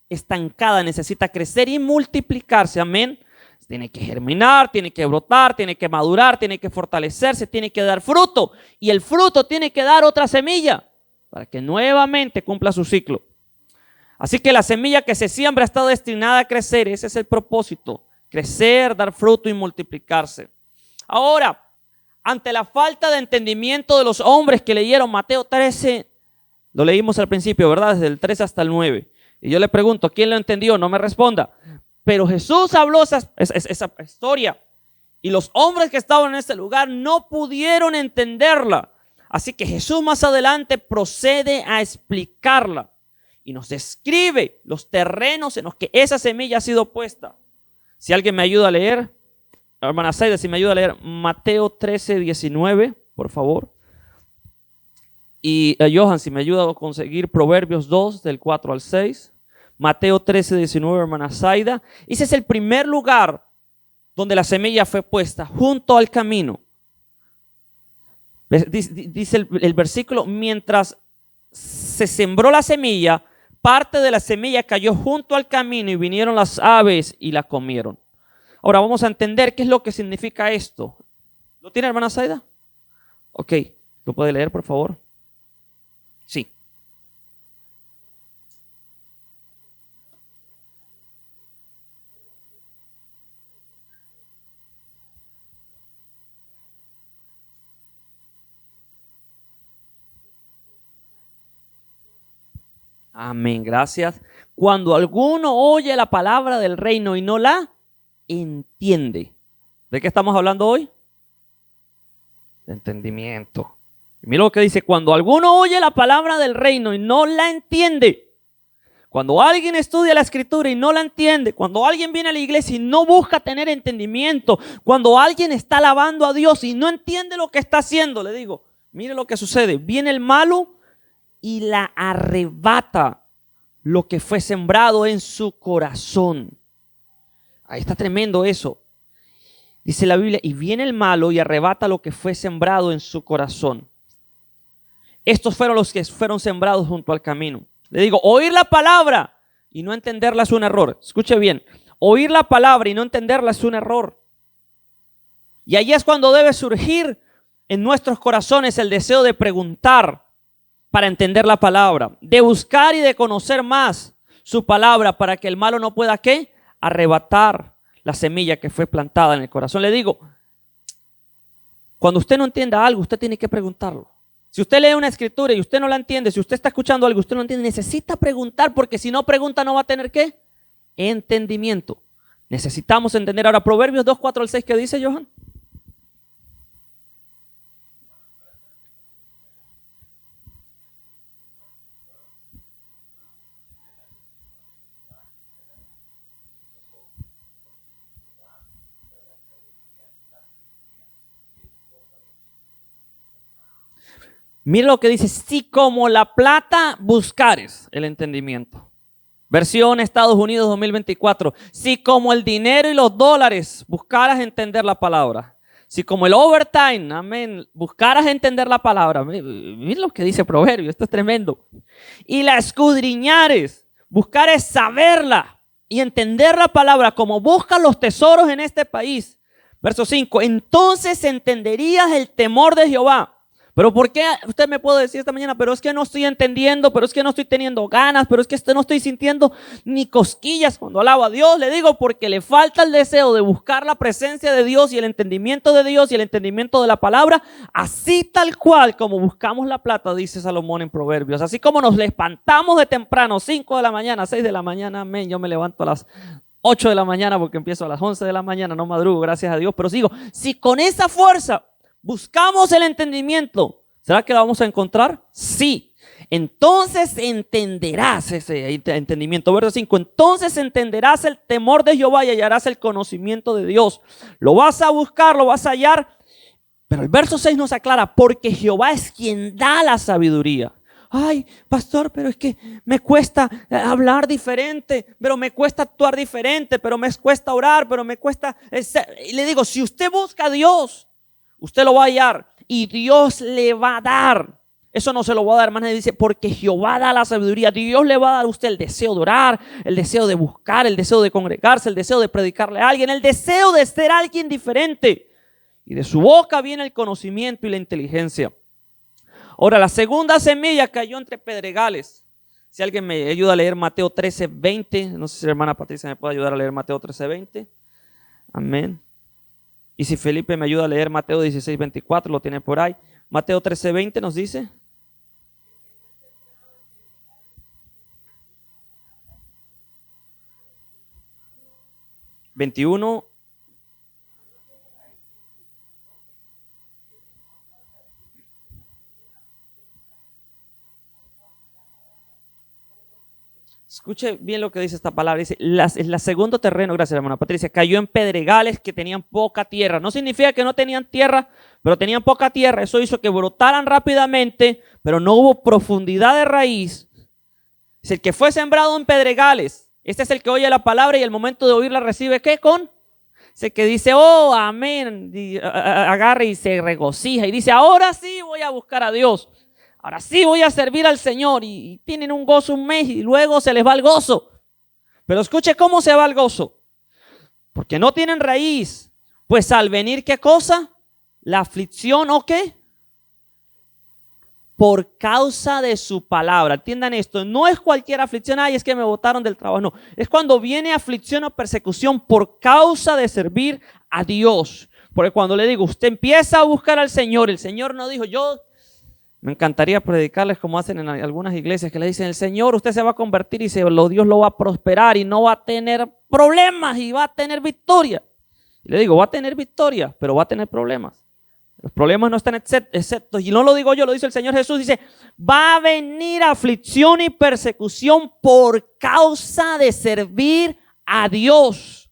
estancada, necesita crecer y multiplicarse. Amén. Tiene que germinar, tiene que brotar, tiene que madurar, tiene que fortalecerse, tiene que dar fruto. Y el fruto tiene que dar otra semilla para que nuevamente cumpla su ciclo. Así que la semilla que se siembra está destinada a crecer. Ese es el propósito. Crecer, dar fruto y multiplicarse. Ahora, ante la falta de entendimiento de los hombres que leyeron Mateo 13, lo leímos al principio, ¿verdad? Desde el 3 hasta el 9. Y yo le pregunto, ¿quién lo entendió? No me responda. Pero Jesús habló esa historia. Y los hombres que estaban en ese lugar no pudieron entenderla. Así que Jesús más adelante procede a explicarla. Y nos describe los terrenos en los que esa semilla ha sido puesta. Si alguien me ayuda a leer, hermana Zaida, si me ayuda a leer Mateo 13, 19, por favor. Y Johan, si me ayuda a conseguir Proverbios 2, del 4 al 6. Mateo 13, 19, hermana Zaida. Ese es el primer lugar donde la semilla fue puesta, junto al camino. Dice el versículo, mientras se sembró la semilla, parte de la semilla cayó junto al camino y vinieron las aves y la comieron. Ahora vamos a entender qué es lo que significa esto. ¿Lo tiene, hermana Zaida? Ok, ¿lo puede leer, por favor? Sí. Amén, gracias. Cuando alguno oye la palabra del reino y no la entiende. ¿De qué estamos hablando hoy? De entendimiento. Mira lo que dice, cuando alguno oye la palabra del reino y no la entiende. Cuando alguien estudia la escritura y no la entiende, cuando alguien viene a la iglesia y no busca tener entendimiento, cuando alguien está alabando a Dios y no entiende lo que está haciendo, le digo, mire lo que sucede, viene el malo y la arrebata lo que fue sembrado en su corazón. Ahí está tremendo eso. Dice la Biblia, y viene el malo y arrebata lo que fue sembrado en su corazón. Estos fueron los que fueron sembrados junto al camino. Le digo, oír la palabra y no entenderla es un error. Escuche bien, oír la palabra y no entenderla es un error. Y ahí es cuando debe surgir en nuestros corazones el deseo de preguntar para entender la palabra, de buscar y de conocer más su palabra para que el malo no pueda, ¿qué? Arrebatar la semilla que fue plantada en el corazón. Le digo, cuando usted no entienda algo, usted tiene que preguntarlo. Si usted lee una escritura y usted no la entiende, si usted está escuchando algo y usted no entiende, necesita preguntar, porque si no pregunta no va a tener ¿qué? Entendimiento. Necesitamos entender. Ahora, Proverbios 2, 4 al 6, ¿qué dice, Johan? Mira lo que dice, si como la plata buscares el entendimiento. Versión Estados Unidos 2024. Si como el dinero y los dólares buscaras entender la palabra. Si como el overtime, amén, buscaras entender la palabra. Mira lo que dice Proverbio, esto es tremendo. Y la escudriñares, buscares saberla y entender la palabra como buscan los tesoros en este país. Verso 5, entonces entenderías el temor de Jehová. Pero ¿por qué usted me puede decir esta mañana? Pero es que no estoy entendiendo, pero es que no estoy teniendo ganas, pero es que no estoy sintiendo ni cosquillas cuando alabo a Dios. Le digo porque le falta el deseo de buscar la presencia de Dios y el entendimiento de Dios y el entendimiento de la palabra, así tal cual como buscamos la plata, dice Salomón en Proverbios. Así como nos levantamos de temprano, 5 de la mañana, 6 de la mañana, amén. Yo me levanto a las 8 de la mañana porque empiezo a las 11 de la mañana, no madrugo, gracias a Dios. Pero sigo, si con esa fuerza buscamos el entendimiento, ¿será que lo vamos a encontrar? Sí. Entonces entenderás ese entendimiento. Verso 5. Entonces entenderás el temor de Jehová y hallarás el conocimiento de Dios. Lo vas a buscar, lo vas a hallar. Pero el verso 6 nos aclara, porque Jehová es quien da la sabiduría. Ay, pastor, pero es que me cuesta hablar diferente, pero me cuesta actuar diferente, pero me cuesta orar, pero me cuesta... Y le digo, si usted busca a Dios, usted lo va a hallar y Dios le va a dar. Eso no se lo va a dar, hermano. Dice, porque Jehová da la sabiduría. Dios le va a dar a usted el deseo de orar, el deseo de buscar, el deseo de congregarse, el deseo de predicarle a alguien, el deseo de ser alguien diferente. Y de su boca viene el conocimiento y la inteligencia. Ahora, la segunda semilla cayó entre pedregales. Si alguien me ayuda a leer Mateo 13:20. No sé si la hermana Patricia me puede ayudar a leer Mateo 13:20. Amén. Y si Felipe me ayuda a leer Mateo 16:24, lo tiene por ahí. Mateo 13:20 nos dice. ¿21? Escuche bien lo que dice esta palabra. Dice, la segundo terreno, gracias hermana Patricia, cayó en pedregales que tenían poca tierra. No significa que no tenían tierra, pero tenían poca tierra. Eso hizo que brotaran rápidamente, pero no hubo profundidad de raíz. Es el que fue sembrado en pedregales. Este es el que oye la palabra y al momento de oírla recibe, ¿qué? Es el que dice, oh, amén, y agarra y se regocija y dice, ahora sí voy a buscar a Dios. ahora sí voy a servir al Señor, y tienen un gozo un mes y luego se les va el gozo. Pero escuche cómo se va el gozo. Porque no tienen raíz. Pues al venir, ¿qué cosa? La aflicción, ¿o qué? Por causa de su palabra. Entiendan esto, no es cualquier aflicción, ay, es que me botaron del trabajo, no. Es cuando viene aflicción o persecución por causa de servir a Dios. Porque cuando le digo, usted empieza a buscar al Señor, el Señor no dijo, me encantaría predicarles como hacen en algunas iglesias que le dicen, el Señor, usted se va a convertir y Dios lo va a prosperar y no va a tener problemas y va a tener victoria. Y le digo, va a tener victoria, pero va a tener problemas. Los problemas no están exceptos, y no lo digo yo, lo dice el Señor Jesús, dice, va a venir aflicción y persecución por causa de servir a Dios.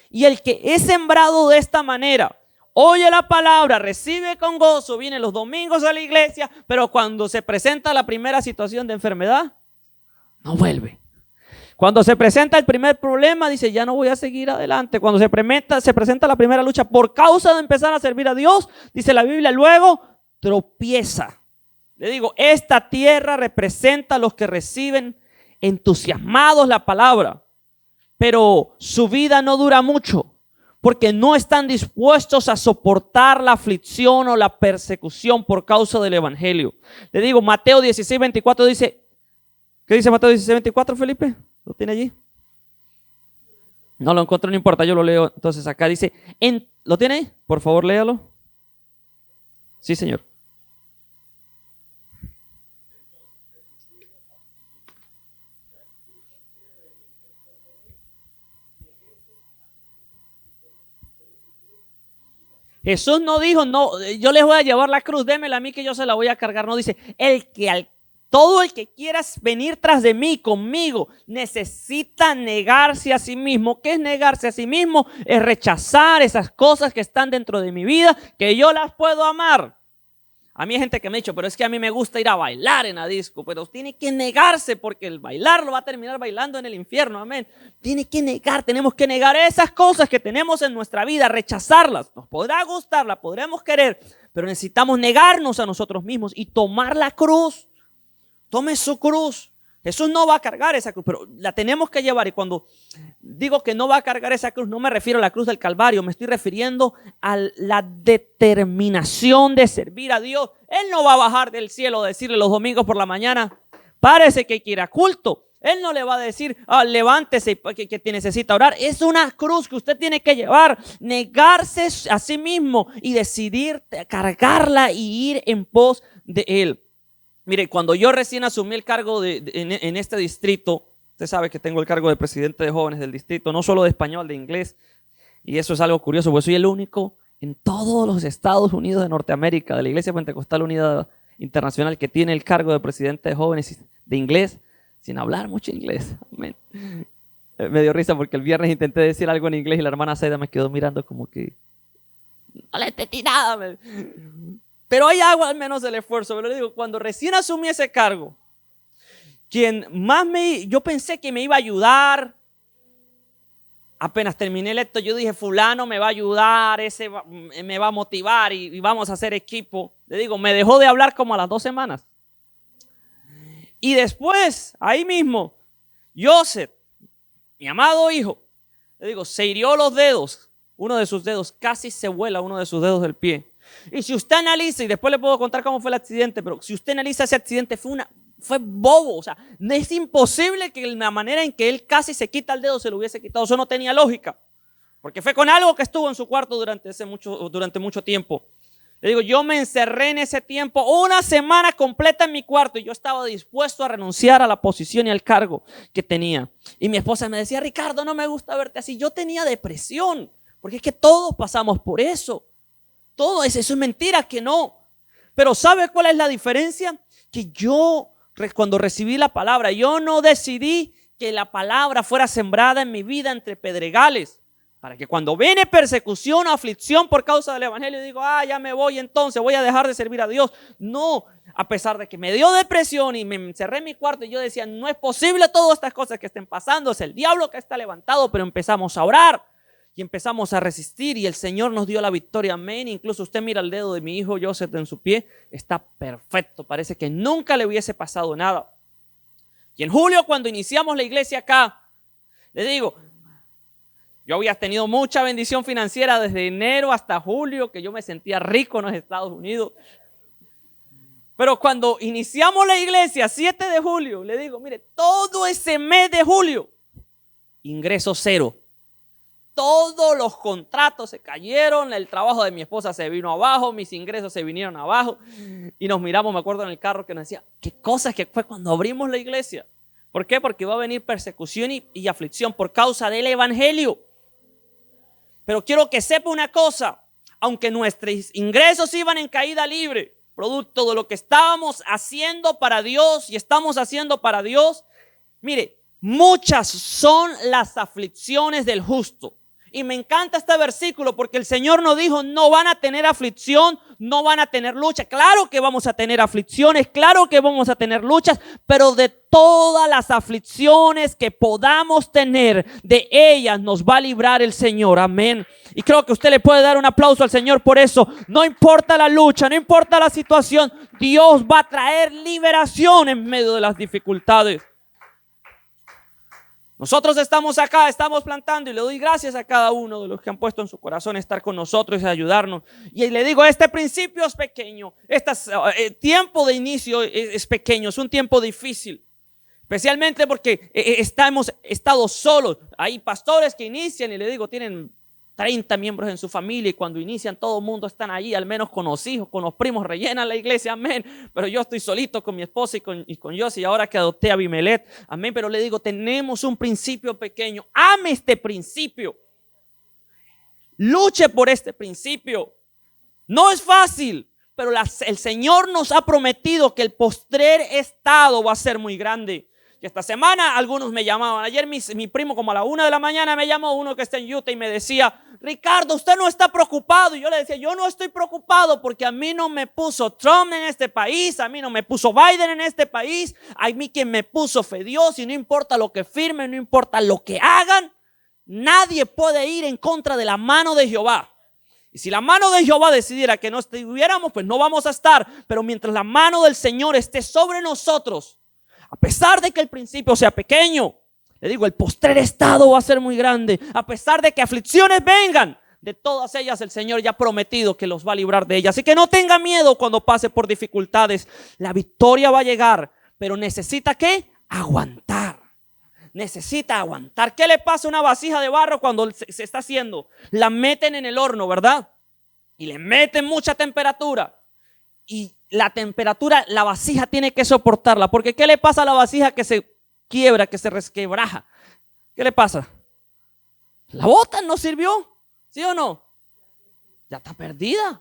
Y el que es sembrado de esta manera, oye la palabra, recibe con gozo, viene los domingos a la iglesia, pero cuando se presenta la primera situación de enfermedad, no vuelve. Cuando se presenta el primer problema, dice, ya no voy a seguir adelante. Cuando se presenta la primera lucha por causa de empezar a servir a Dios, dice la Biblia, luego tropieza. Le digo, esta tierra representa a los que reciben entusiasmados la palabra, pero su vida no dura mucho, porque no están dispuestos a soportar la aflicción o la persecución por causa del evangelio. Le digo, Mateo 16:24 dice, ¿qué dice Mateo 16:24, Felipe? ¿Lo tiene allí? No lo encuentro, no importa, yo lo leo. Entonces acá dice, ¿lo tiene ahí? Por favor, léalo. Sí, señor. Jesús no dijo, no, yo les voy a llevar la cruz, démela a mí que yo se la voy a cargar. No, dice, todo el que quiera venir tras de mí, conmigo, necesita negarse a sí mismo. ¿Qué es negarse a sí mismo? Es rechazar esas cosas que están dentro de mi vida, que yo las puedo amar. A mí hay gente que me ha dicho, pero es que a mí me gusta ir a bailar en la disco, pero tiene que negarse porque el bailar lo va a terminar bailando en el infierno, amén. Tenemos que negar esas cosas que tenemos en nuestra vida, rechazarlas. Nos podrá gustar, la podremos querer, pero necesitamos negarnos a nosotros mismos y tomar la cruz. Tome su cruz. Jesús no va a cargar esa cruz, pero la tenemos que llevar. Y cuando digo que no va a cargar esa cruz, no me refiero a la cruz del Calvario, me estoy refiriendo a la determinación de servir a Dios. Él no va a bajar del cielo a decirle los domingos por la mañana, párese que quiera culto. Él no le va a decir, levántese que necesita orar. Es una cruz que usted tiene que llevar, negarse a sí mismo y decidir cargarla y ir en pos de Él. Mire, cuando yo recién asumí el cargo en este distrito, usted sabe que tengo el cargo de presidente de jóvenes del distrito, no solo de español, de inglés, y eso es algo curioso, porque soy el único en todos los Estados Unidos de Norteamérica, de la Iglesia Pentecostal Unida Internacional, que tiene el cargo de presidente de jóvenes de inglés, sin hablar mucho inglés. Amén. Me dio risa porque el viernes intenté decir algo en inglés y la hermana Saida me quedó mirando como que no le entendí nada. Pero ahí hago al menos el esfuerzo. Pero le digo, cuando recién asumí ese cargo, yo pensé que me iba a ayudar. Apenas terminé electo, yo dije, fulano me va a ayudar, ese me va a motivar y vamos a hacer equipo. Le digo, me dejó de hablar como a las 2 semanas. Y después, ahí mismo, Joseph, mi amado hijo, le digo, se hirió los dedos. Uno de sus dedos, casi se vuela uno de sus dedos del pie. Y si usted analiza, y después le puedo contar cómo fue el accidente, pero si usted analiza ese accidente, fue bobo. O sea, es imposible que la manera en que él casi se quita el dedo se lo hubiese quitado. Eso no tenía lógica, porque fue con algo que estuvo en su cuarto durante mucho tiempo. Le digo, yo me encerré en ese tiempo 1 semana completa en mi cuarto y yo estaba dispuesto a renunciar a la posición y al cargo que tenía. Y mi esposa me decía, Ricardo, no me gusta verte así. Yo tenía depresión, porque es que todos pasamos por eso. Todo eso es mentira, que no. Pero ¿sabe cuál es la diferencia? Que yo, cuando recibí la palabra, yo no decidí que la palabra fuera sembrada en mi vida entre pedregales, para que cuando viene persecución o aflicción por causa del evangelio, digo, ya me voy, entonces voy a dejar de servir a Dios. No, a pesar de que me dio depresión y me encerré en mi cuarto y yo decía, no es posible todas estas cosas que estén pasando, es el diablo que está levantado, pero empezamos a orar. y empezamos a resistir y el Señor nos dio la victoria, amén. Incluso usted mira el dedo de mi hijo Joseph en su pie, está perfecto, parece que nunca le hubiese pasado nada. Y en julio, cuando iniciamos la iglesia acá, le digo, yo había tenido mucha bendición financiera desde enero hasta julio, que yo me sentía rico en los Estados Unidos. Pero cuando iniciamos la iglesia, 7 de julio, le digo, mire, todo ese mes de julio, ingreso cero. Todos los contratos se cayeron, el trabajo de mi esposa se vino abajo, mis ingresos se vinieron abajo. Y nos miramos, me acuerdo en el carro que nos decía, qué cosa que fue cuando abrimos la iglesia. ¿Por qué? Porque va a venir persecución y aflicción por causa del evangelio. Pero quiero que sepa una cosa, aunque nuestros ingresos iban en caída libre, producto de lo que estábamos haciendo para Dios y estamos haciendo para Dios, mire, muchas son las aflicciones del justo. Y me encanta este versículo porque el Señor nos dijo, no van a tener aflicción, no van a tener lucha. Claro que vamos a tener aflicciones, claro que vamos a tener luchas, pero de todas las aflicciones que podamos tener, de ellas nos va a librar el Señor, amén. Y creo que usted le puede dar un aplauso al Señor por eso. No importa la lucha, no importa la situación, Dios va a traer liberación en medio de las dificultades. Nosotros estamos acá, estamos plantando y le doy gracias a cada uno de los que han puesto en su corazón estar con nosotros y ayudarnos. Y le digo, este principio es pequeño, tiempo de inicio es pequeño, es un tiempo difícil. Especialmente porque hemos estado solos. Hay pastores que inician y le digo, tienen 30 miembros en su familia y cuando inician todo el mundo están allí, al menos con los hijos, con los primos, rellenan la iglesia, amén. Pero yo estoy solito con mi esposa y con Yossi y ahora que adopté a Abimelech, amén. Pero le digo, tenemos un principio pequeño, ame este principio, luche por este principio. No es fácil, pero el Señor nos ha prometido que el postrer estado va a ser muy grande. Y esta semana algunos me llamaban. Ayer mi primo como a la 1 de la mañana me llamó uno que está en Utah y me decía, Ricardo, usted no está preocupado. Y yo le decía, yo no estoy preocupado porque a mí no me puso Trump en este país, a mí no me puso Biden en este país, a mí quien me puso fue Dios y no importa lo que firmen, no importa lo que hagan, nadie puede ir en contra de la mano de Jehová. Y si la mano de Jehová decidiera que no estuviéramos, pues no vamos a estar. Pero mientras la mano del Señor esté sobre nosotros, a pesar de que el principio sea pequeño, le digo, el postrer estado va a ser muy grande. A pesar de que aflicciones vengan, de todas ellas el Señor ya ha prometido que los va a librar de ellas. Así que no tenga miedo cuando pase por dificultades. La victoria va a llegar, pero necesita ¿qué? Aguantar. Necesita aguantar. ¿Qué le pasa a una vasija de barro cuando se está haciendo? La meten en el horno, ¿verdad? Y le meten mucha temperatura. Y la temperatura, la vasija tiene que soportarla. Porque ¿qué le pasa a la vasija que se quiebra, que se resquebraja? ¿Qué le pasa? La botan, no sirvió. ¿Sí o no? Ya está perdida.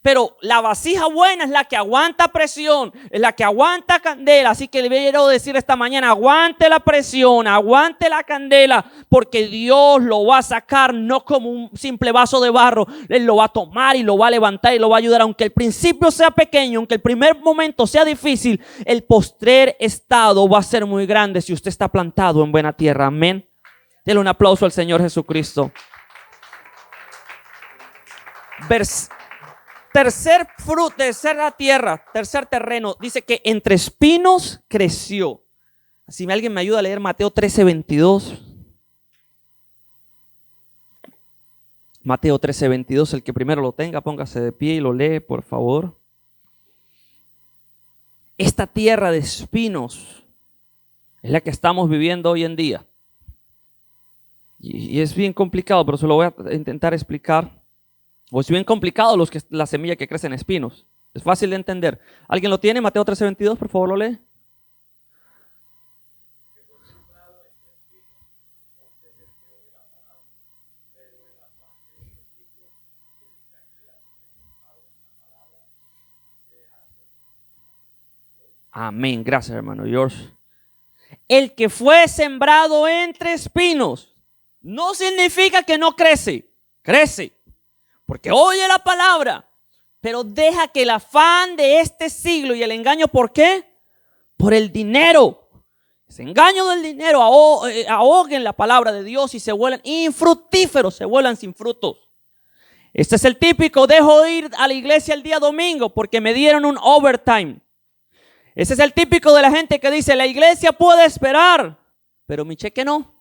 Pero la vasija buena es la que aguanta presión, es la que aguanta candela. Así que le quiero decir esta mañana, aguante la presión, aguante la candela, porque Dios lo va a sacar no como un simple vaso de barro. Él lo va a tomar y lo va a levantar y lo va a ayudar. Aunque el principio sea pequeño, aunque el primer momento sea difícil, el postrer estado va a ser muy grande si usted está plantado en buena tierra. Amén. Denle un aplauso al Señor Jesucristo. Tercer fruto, tercera tierra, tercer terreno, dice que entre espinos creció. Si alguien me ayuda a leer Mateo 13:22. Mateo 13:22, el que primero lo tenga, póngase de pie y lo lee, por favor. Esta tierra de espinos es la que estamos viviendo hoy en día. Y es bien complicado, pero se lo voy a intentar explicar. O es bien complicado la semilla que crece en espinos. Es fácil de entender. ¿Alguien lo tiene? Mateo 13:22, por favor, lo lee. Amén. Gracias, hermano George. El que fue sembrado entre espinos no significa que no crece. Crece. Porque oye la palabra, pero deja que el afán de este siglo y el engaño, ¿por qué? Por el dinero. Ese engaño del dinero ahoguen la palabra de Dios y se vuelven infructíferos, se vuelvan sin frutos. Este es el típico: dejo de ir a la iglesia el día domingo porque me dieron un overtime. Ese es el típico de la gente que dice: la iglesia puede esperar, pero mi cheque no.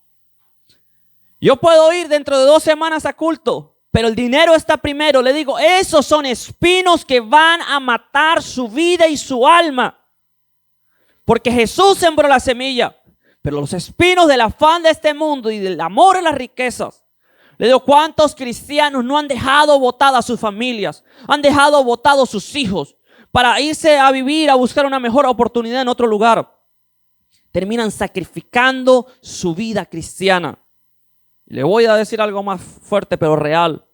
Yo puedo ir dentro de 2 semanas a culto, pero el dinero está primero. Le digo, esos son espinos que van a matar su vida y su alma. Porque Jesús sembró la semilla, pero los espinos del afán de este mundo y del amor a las riquezas. Le digo, ¿cuántos cristianos no han dejado botadas sus familias? Han dejado botados sus hijos para irse a vivir, a buscar una mejor oportunidad en otro lugar. Terminan sacrificando su vida cristiana. Le voy a decir algo más fuerte pero real.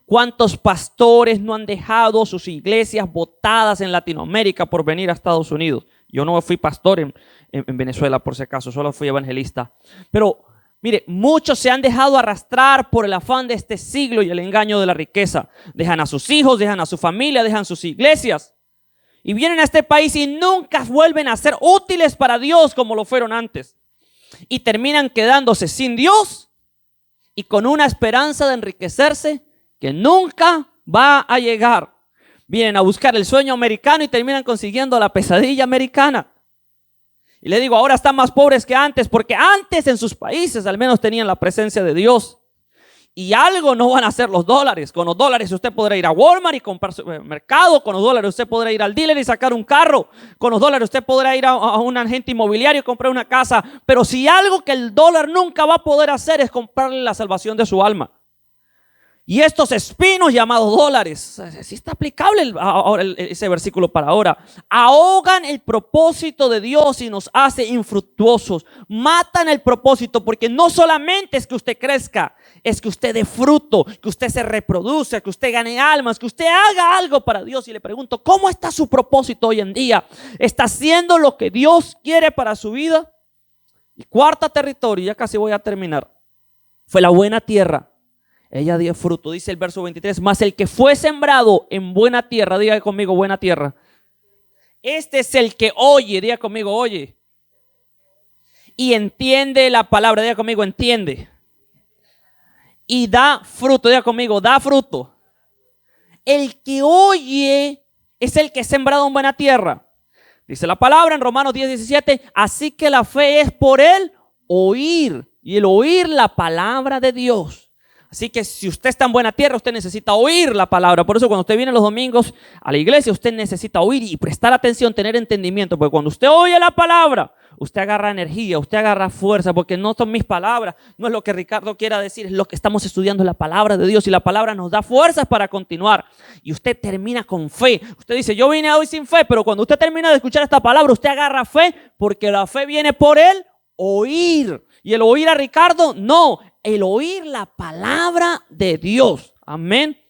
¿Cuántos pastores no han dejado sus iglesias botadas en Latinoamérica por venir a Estados Unidos? Yo no fui pastor en Venezuela, por si acaso, solo fui evangelista. Pero mire, muchos se han dejado arrastrar por el afán de este siglo y el engaño de la riqueza. Dejan a sus hijos, dejan a su familia, dejan sus iglesias. Y vienen a este país y nunca vuelven a ser útiles para Dios como lo fueron antes. Y terminan quedándose sin Dios y con una esperanza de enriquecerse que nunca va a llegar. Vienen a buscar el sueño americano y terminan consiguiendo la pesadilla americana. Y le digo, ahora están más pobres que antes, porque antes en sus países al menos tenían la presencia de Dios. Y algo no van a hacer los dólares. Con los dólares usted podrá ir a Walmart y comprar supermercado. Con los dólares usted podrá ir al dealer y sacar un carro. Con los dólares usted podrá ir a un agente inmobiliario y comprar una casa. Pero si algo que el dólar nunca va a poder hacer es comprarle la salvación de su alma. Y estos espinos llamados dólares, sí está aplicable ese versículo para ahora, ahogan el propósito de Dios y nos hace infructuosos. Matan el propósito, porque no solamente es que usted crezca, es que usted dé fruto, que usted se reproduzca, que usted gane almas, que usted haga algo para Dios. Y le pregunto, ¿cómo está su propósito hoy en día? ¿Está haciendo lo que Dios quiere para su vida? Y cuarta territorio, ya casi voy a terminar, fue la buena tierra. Ella dio fruto, dice el verso 23, mas el que fue sembrado en buena tierra, diga conmigo buena tierra. Este es el que oye, diga conmigo oye. Y entiende la palabra, diga conmigo entiende. Y da fruto, diga conmigo da fruto. El que oye es el que es sembrado en buena tierra. Dice la palabra en Romanos 10:17, así que la fe es por el oír. Y el oír la palabra de Dios. Así que si usted está en buena tierra, usted necesita oír la palabra. Por eso cuando usted viene los domingos a la iglesia, usted necesita oír y prestar atención, tener entendimiento. Porque cuando usted oye la palabra, usted agarra energía, usted agarra fuerza. Porque no son mis palabras, no es lo que Ricardo quiera decir, es lo que estamos estudiando, la palabra de Dios. Y la palabra nos da fuerzas para continuar. Y usted termina con fe. Usted dice, yo vine hoy sin fe, pero cuando usted termina de escuchar esta palabra, usted agarra fe, porque la fe viene por el oír. Y el oír a Ricardo, no, el oír la palabra de Dios. Amén.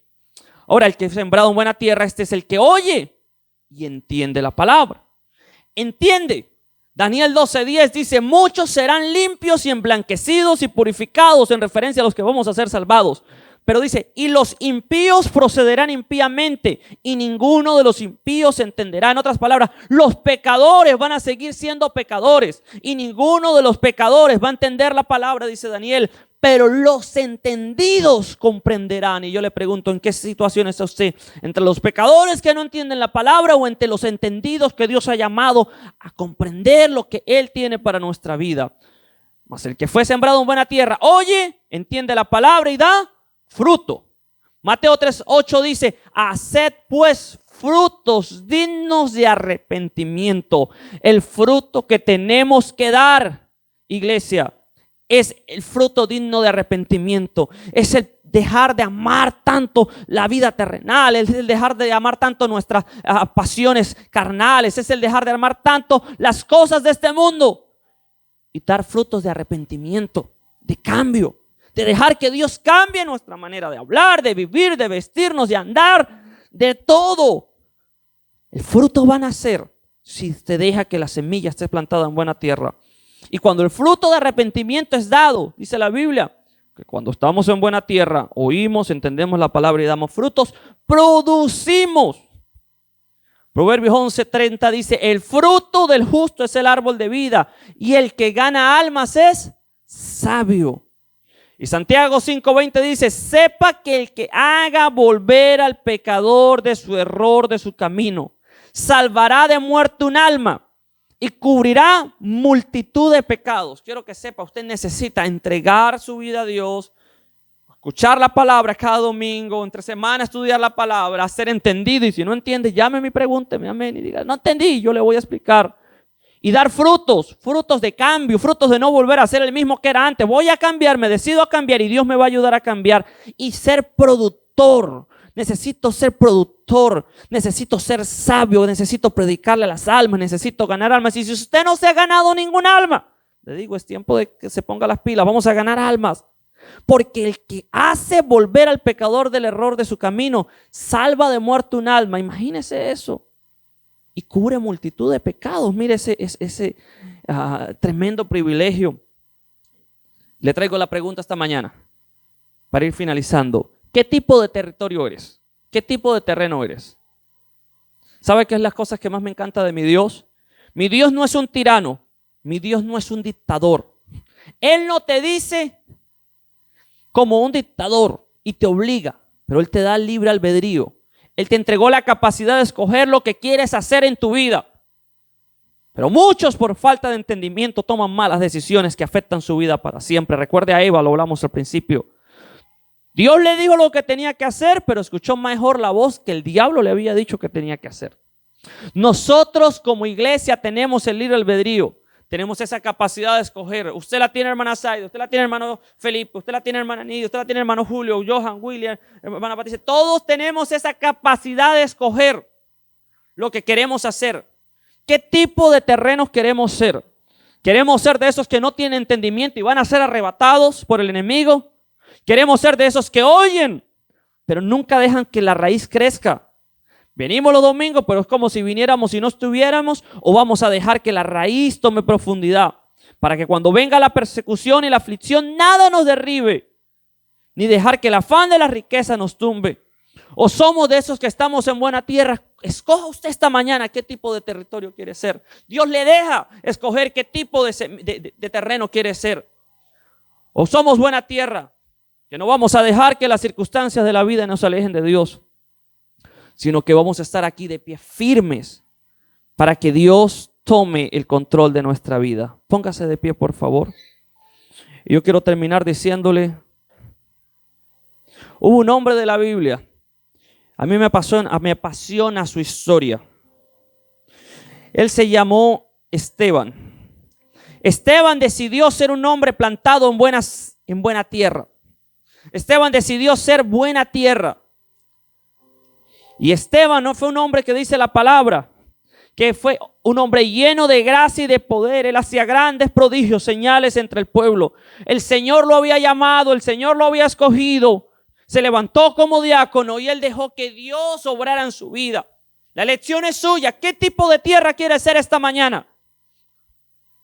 Ahora, el que es sembrado en buena tierra, este es el que oye y entiende la palabra. Entiende. Daniel 12:10 dice, muchos serán limpios y emblanquecidos y purificados, en referencia a los que vamos a ser salvados. Pero dice, y los impíos procederán impíamente y ninguno de los impíos entenderá. En otras palabras, los pecadores van a seguir siendo pecadores y ninguno de los pecadores va a entender la palabra, dice Daniel. Pero los entendidos comprenderán. Y yo le pregunto, ¿en qué situación está usted? ¿Entre los pecadores que no entienden la palabra o entre los entendidos que Dios ha llamado a comprender lo que Él tiene para nuestra vida? Mas el que fue sembrado en buena tierra, oye, entiende la palabra y da fruto. Mateo 3:8 dice, haced pues frutos dignos de arrepentimiento. El fruto que tenemos que dar, iglesia, es el fruto digno de arrepentimiento. Es el dejar de amar tanto la vida terrenal, es el dejar de amar tanto nuestras pasiones carnales, es el dejar de amar tanto las cosas de este mundo y dar frutos de arrepentimiento, de cambio. De dejar que Dios cambie nuestra manera de hablar, de vivir, de vestirnos, de andar, de todo. El fruto va a nacer si usted deja que la semilla esté plantada en buena tierra. Y cuando el fruto de arrepentimiento es dado, dice la Biblia, que cuando estamos en buena tierra, oímos, entendemos la palabra y damos frutos, producimos Proverbios 11:30 dice: el fruto del justo es el árbol de vida, y el que gana almas es sabio. Y Santiago 5:20 dice: sepa que el que haga volver al pecador de su error, de su camino, salvará de muerte un alma y cubrirá multitud de pecados. Quiero que sepa, usted necesita entregar su vida a Dios, escuchar la palabra cada domingo, entre semana estudiar la palabra, ser entendido. Y si no entiende, llámeme y pregúnteme, amén, y diga: no entendí, yo le voy a explicar. Y dar frutos de cambio, frutos de no volver a ser el mismo que era antes. Voy a cambiar, me decido a cambiar y Dios me va a ayudar a cambiar. Y ser productor. Necesito ser productor, necesito ser sabio, necesito predicarle a las almas, necesito ganar almas. Y si usted no se ha ganado ningún alma, le digo, es tiempo de que se ponga las pilas, vamos a ganar almas. Porque el que hace volver al pecador del error de su camino, salva de muerte un alma. Imagínese eso. Y cubre multitud de pecados. Mire ese tremendo privilegio. Le traigo la pregunta esta mañana para ir finalizando. ¿Qué tipo de territorio eres? ¿Qué tipo de terreno eres? ¿Sabe qué es las cosas que más me encanta de mi Dios? Mi Dios no es un tirano. Mi Dios no es un dictador. Él no te dice como un dictador y te obliga, pero Él te da libre albedrío. Él te entregó la capacidad de escoger lo que quieres hacer en tu vida. Pero muchos, por falta de entendimiento, toman malas decisiones que afectan su vida para siempre. Recuerde a Eva, lo hablamos al principio. Dios le dijo lo que tenía que hacer, pero escuchó mejor la voz que el diablo le había dicho que tenía que hacer. Nosotros como iglesia tenemos el libre albedrío. Tenemos esa capacidad de escoger. Usted la tiene, hermana Saida, usted la tiene, hermano Felipe, usted la tiene, hermana Nidia, usted la tiene, hermano Julio, Johan, William, hermana Patricia. Todos tenemos esa capacidad de escoger lo que queremos hacer. ¿Qué tipo de terrenos queremos ser? ¿Queremos ser de esos que no tienen entendimiento y van a ser arrebatados por el enemigo? ¿Queremos ser de esos que oyen, pero nunca dejan que la raíz crezca? Venimos los domingos, pero es como si viniéramos y no estuviéramos, o vamos a dejar que la raíz tome profundidad para que cuando venga la persecución y la aflicción nada nos derribe, ni dejar que el afán de la riqueza nos tumbe. O somos de esos que estamos en buena tierra. Escoja usted esta mañana qué tipo de territorio quiere ser. Dios le deja escoger qué tipo de terreno quiere ser. O somos buena tierra, que no vamos a dejar que las circunstancias de la vida nos alejen de Dios, sino que vamos a estar aquí de pie firmes para que Dios tome el control de nuestra vida. Póngase de pie, por favor. Y yo quiero terminar diciéndole, hubo un hombre de la Biblia, a mí me apasiona su historia. Él se llamó Esteban. Esteban decidió ser un hombre plantado en buena tierra. Esteban decidió ser buena tierra. Y Esteban no fue un hombre que dice la palabra, que fue un hombre lleno de gracia y de poder. Él hacía grandes prodigios, señales entre el pueblo. El Señor lo había llamado, el Señor lo había escogido. Se levantó como diácono y él dejó que Dios obrara en su vida. La elección es suya. ¿Qué tipo de tierra quiere ser esta mañana?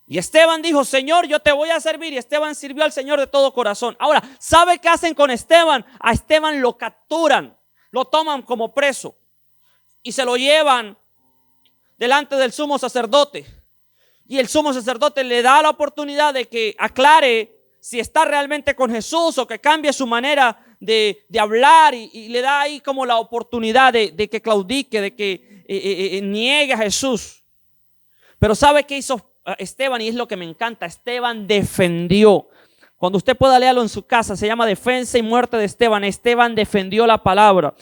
Y Esteban dijo: Señor, yo te voy a servir. Y Esteban sirvió al Señor de todo corazón. Ahora, ¿sabe qué hacen con Esteban? A Esteban lo capturan, lo toman como preso y se lo llevan delante del sumo sacerdote. Y el sumo sacerdote le da la oportunidad de que aclare si está realmente con Jesús o que cambie su manera de hablar, y le da ahí como la oportunidad de que claudique, de que niegue a Jesús. Pero ¿sabe qué hizo Esteban? Y es lo que me encanta. Esteban defendió. Cuando usted pueda leerlo en su casa, se llama Defensa y Muerte de Esteban. Esteban defendió la palabra.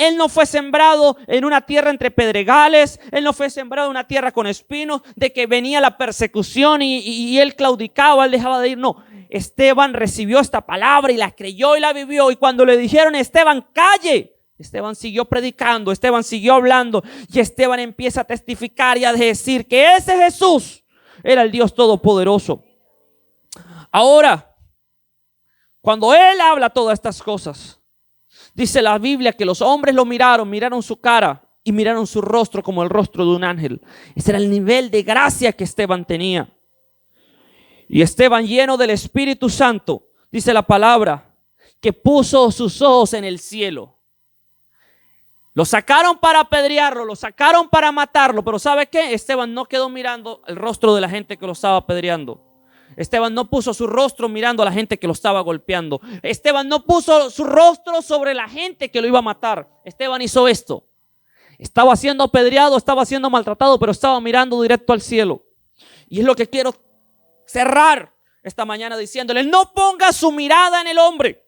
Él no fue sembrado en una tierra entre pedregales. Él no fue sembrado en una tierra con espinos, de que venía la persecución y él claudicaba, él dejaba de ir. No, Esteban recibió esta palabra y la creyó y la vivió. Y cuando le dijeron: Esteban, calle, Esteban siguió predicando, Esteban siguió hablando. Y Esteban empieza a testificar y a decir que ese Jesús era el Dios Todopoderoso. Ahora, cuando él habla todas estas cosas, dice la Biblia que los hombres lo miraron su cara y miraron su rostro como el rostro de un ángel. Ese era el nivel de gracia que Esteban tenía. Y Esteban, lleno del Espíritu Santo, dice la palabra, que puso sus ojos en el cielo. Lo sacaron para apedrearlo, lo sacaron para matarlo, pero ¿sabe qué? Esteban no quedó mirando el rostro de la gente que lo estaba apedreando. Esteban no puso su rostro mirando a la gente que lo estaba golpeando. Esteban no puso su rostro sobre la gente que lo iba a matar. Esteban hizo esto. Estaba siendo apedreado, estaba siendo maltratado, pero estaba mirando directo al cielo. Y es lo que quiero cerrar esta mañana diciéndole: no ponga su mirada en el hombre,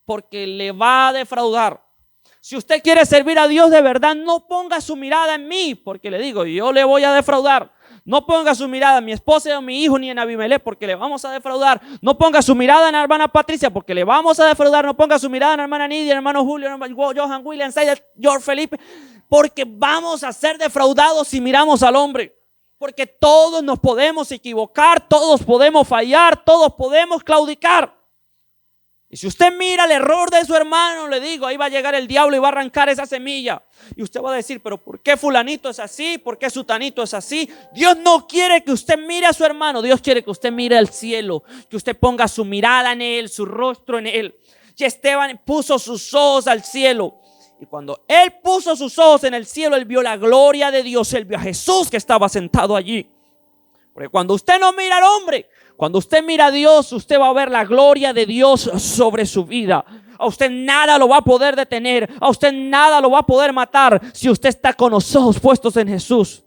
porque le va a defraudar. Si usted quiere servir a Dios de verdad, no ponga su mirada en mí, porque le digo, yo le voy a defraudar. No ponga su mirada en mi esposa o en mi hijo, ni en Abimelech, porque le vamos a defraudar. No ponga su mirada en la hermana Patricia, porque le vamos a defraudar. No ponga su mirada en la hermana Nidia, el hermano Julio, el hermano Johan, William, Saida, George, Felipe, porque vamos a ser defraudados si miramos al hombre. Porque todos nos podemos equivocar, todos podemos fallar, todos podemos claudicar. Y si usted mira el error de su hermano, le digo, ahí va a llegar el diablo y va a arrancar esa semilla. Y usted va a decir, pero ¿por qué fulanito es así? ¿Por qué sutanito es así? Dios no quiere que usted mire a su hermano. Dios quiere que usted mire al cielo, que usted ponga su mirada en él, su rostro en él. Y Esteban puso sus ojos al cielo. Y cuando él puso sus ojos en el cielo, él vio la gloria de Dios. Él vio a Jesús que estaba sentado allí. Porque cuando usted no mira al hombre, cuando usted mira a Dios, usted va a ver la gloria de Dios sobre su vida. A usted nada lo va a poder detener. A usted nada lo va a poder matar si usted está con los ojos puestos en Jesús.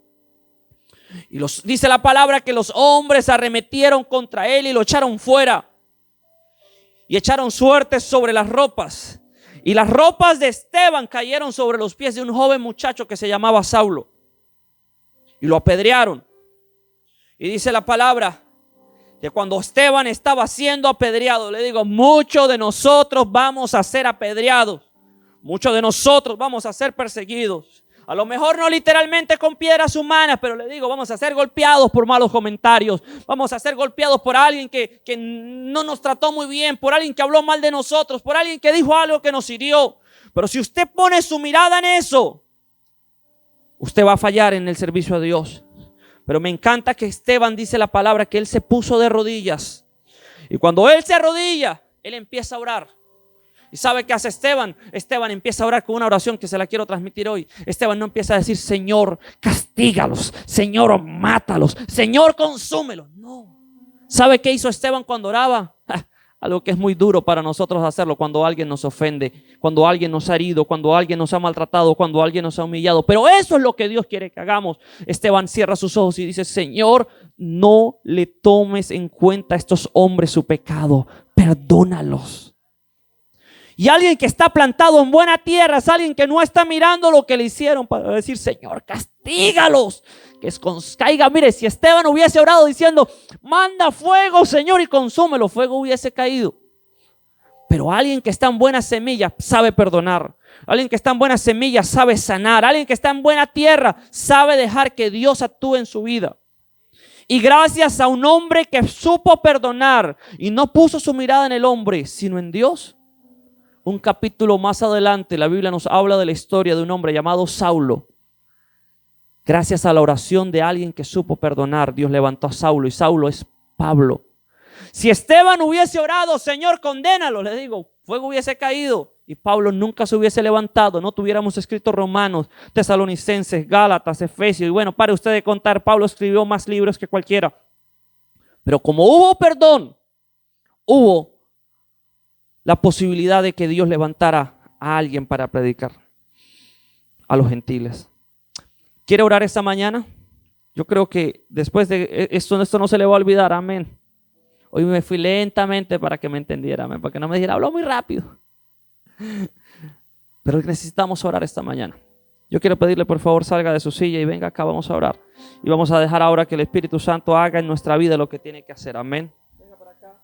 Y dice la palabra que los hombres arremetieron contra él y lo echaron fuera. Y echaron suertes sobre las ropas. Y las ropas de Esteban cayeron sobre los pies de un joven muchacho que se llamaba Saulo. Y lo apedrearon. Y dice la palabra que cuando Esteban estaba siendo apedreado, le digo, muchos de nosotros vamos a ser apedreados. Muchos de nosotros vamos a ser perseguidos. A lo mejor no literalmente con piedras humanas, pero le digo, vamos a ser golpeados por malos comentarios. Vamos a ser golpeados por alguien que no nos trató muy bien, por alguien que habló mal de nosotros, por alguien que dijo algo que nos hirió. Pero si usted pone su mirada en eso, usted va a fallar en el servicio a Dios. Pero me encanta que Esteban dice la palabra que él se puso de rodillas. Y cuando él se arrodilla, él empieza a orar. ¿Y sabe qué hace Esteban? Esteban empieza a orar con una oración que se la quiero transmitir hoy. Esteban no empieza a decir, Señor, castígalos. Señor, mátalos. Señor, consúmelos. No. ¿Sabe qué hizo Esteban cuando oraba? Algo que es muy duro para nosotros hacerlo cuando alguien nos ofende, cuando alguien nos ha herido, cuando alguien nos ha maltratado, cuando alguien nos ha humillado. Pero eso es lo que Dios quiere que hagamos. Esteban cierra sus ojos y dice, Señor, no le tomes en cuenta a estos hombres su pecado, perdónalos. Y alguien que está plantado en buena tierra es alguien que no está mirando lo que le hicieron para decir, Señor, castígalos, que caiga. Mire, si Esteban hubiese orado diciendo, manda fuego, Señor, y consúmelo, fuego hubiese caído. Pero alguien que está en buena semilla sabe perdonar. Alguien que está en buena semilla sabe sanar. Alguien que está en buena tierra sabe dejar que Dios actúe en su vida. Y gracias a un hombre que supo perdonar y no puso su mirada en el hombre, sino en Dios. Un capítulo más adelante, la Biblia nos habla de la historia de un hombre llamado Saulo. Gracias a la oración de alguien que supo perdonar, Dios levantó a Saulo, y Saulo es Pablo. Si Esteban hubiese orado, Señor, condénalo, le digo, fuego hubiese caído y Pablo nunca se hubiese levantado. No tuviéramos escrito Romanos, Tesalonicenses, Gálatas, Efesios. Y bueno, pare usted de contar, Pablo escribió más libros que cualquiera. Pero como hubo perdón, hubo la posibilidad de que Dios levantara a alguien para predicar a los gentiles. ¿Quiere orar esta mañana? Yo creo que después de esto no se le va a olvidar, amén. Hoy me fui lentamente para que me entendiera, amén, para que no me dijera, habló muy rápido. Pero necesitamos orar esta mañana. Yo quiero pedirle, por favor, salga de su silla y venga acá, vamos a orar. Y vamos a dejar ahora que el Espíritu Santo haga en nuestra vida lo que tiene que hacer, amén. Venga para acá.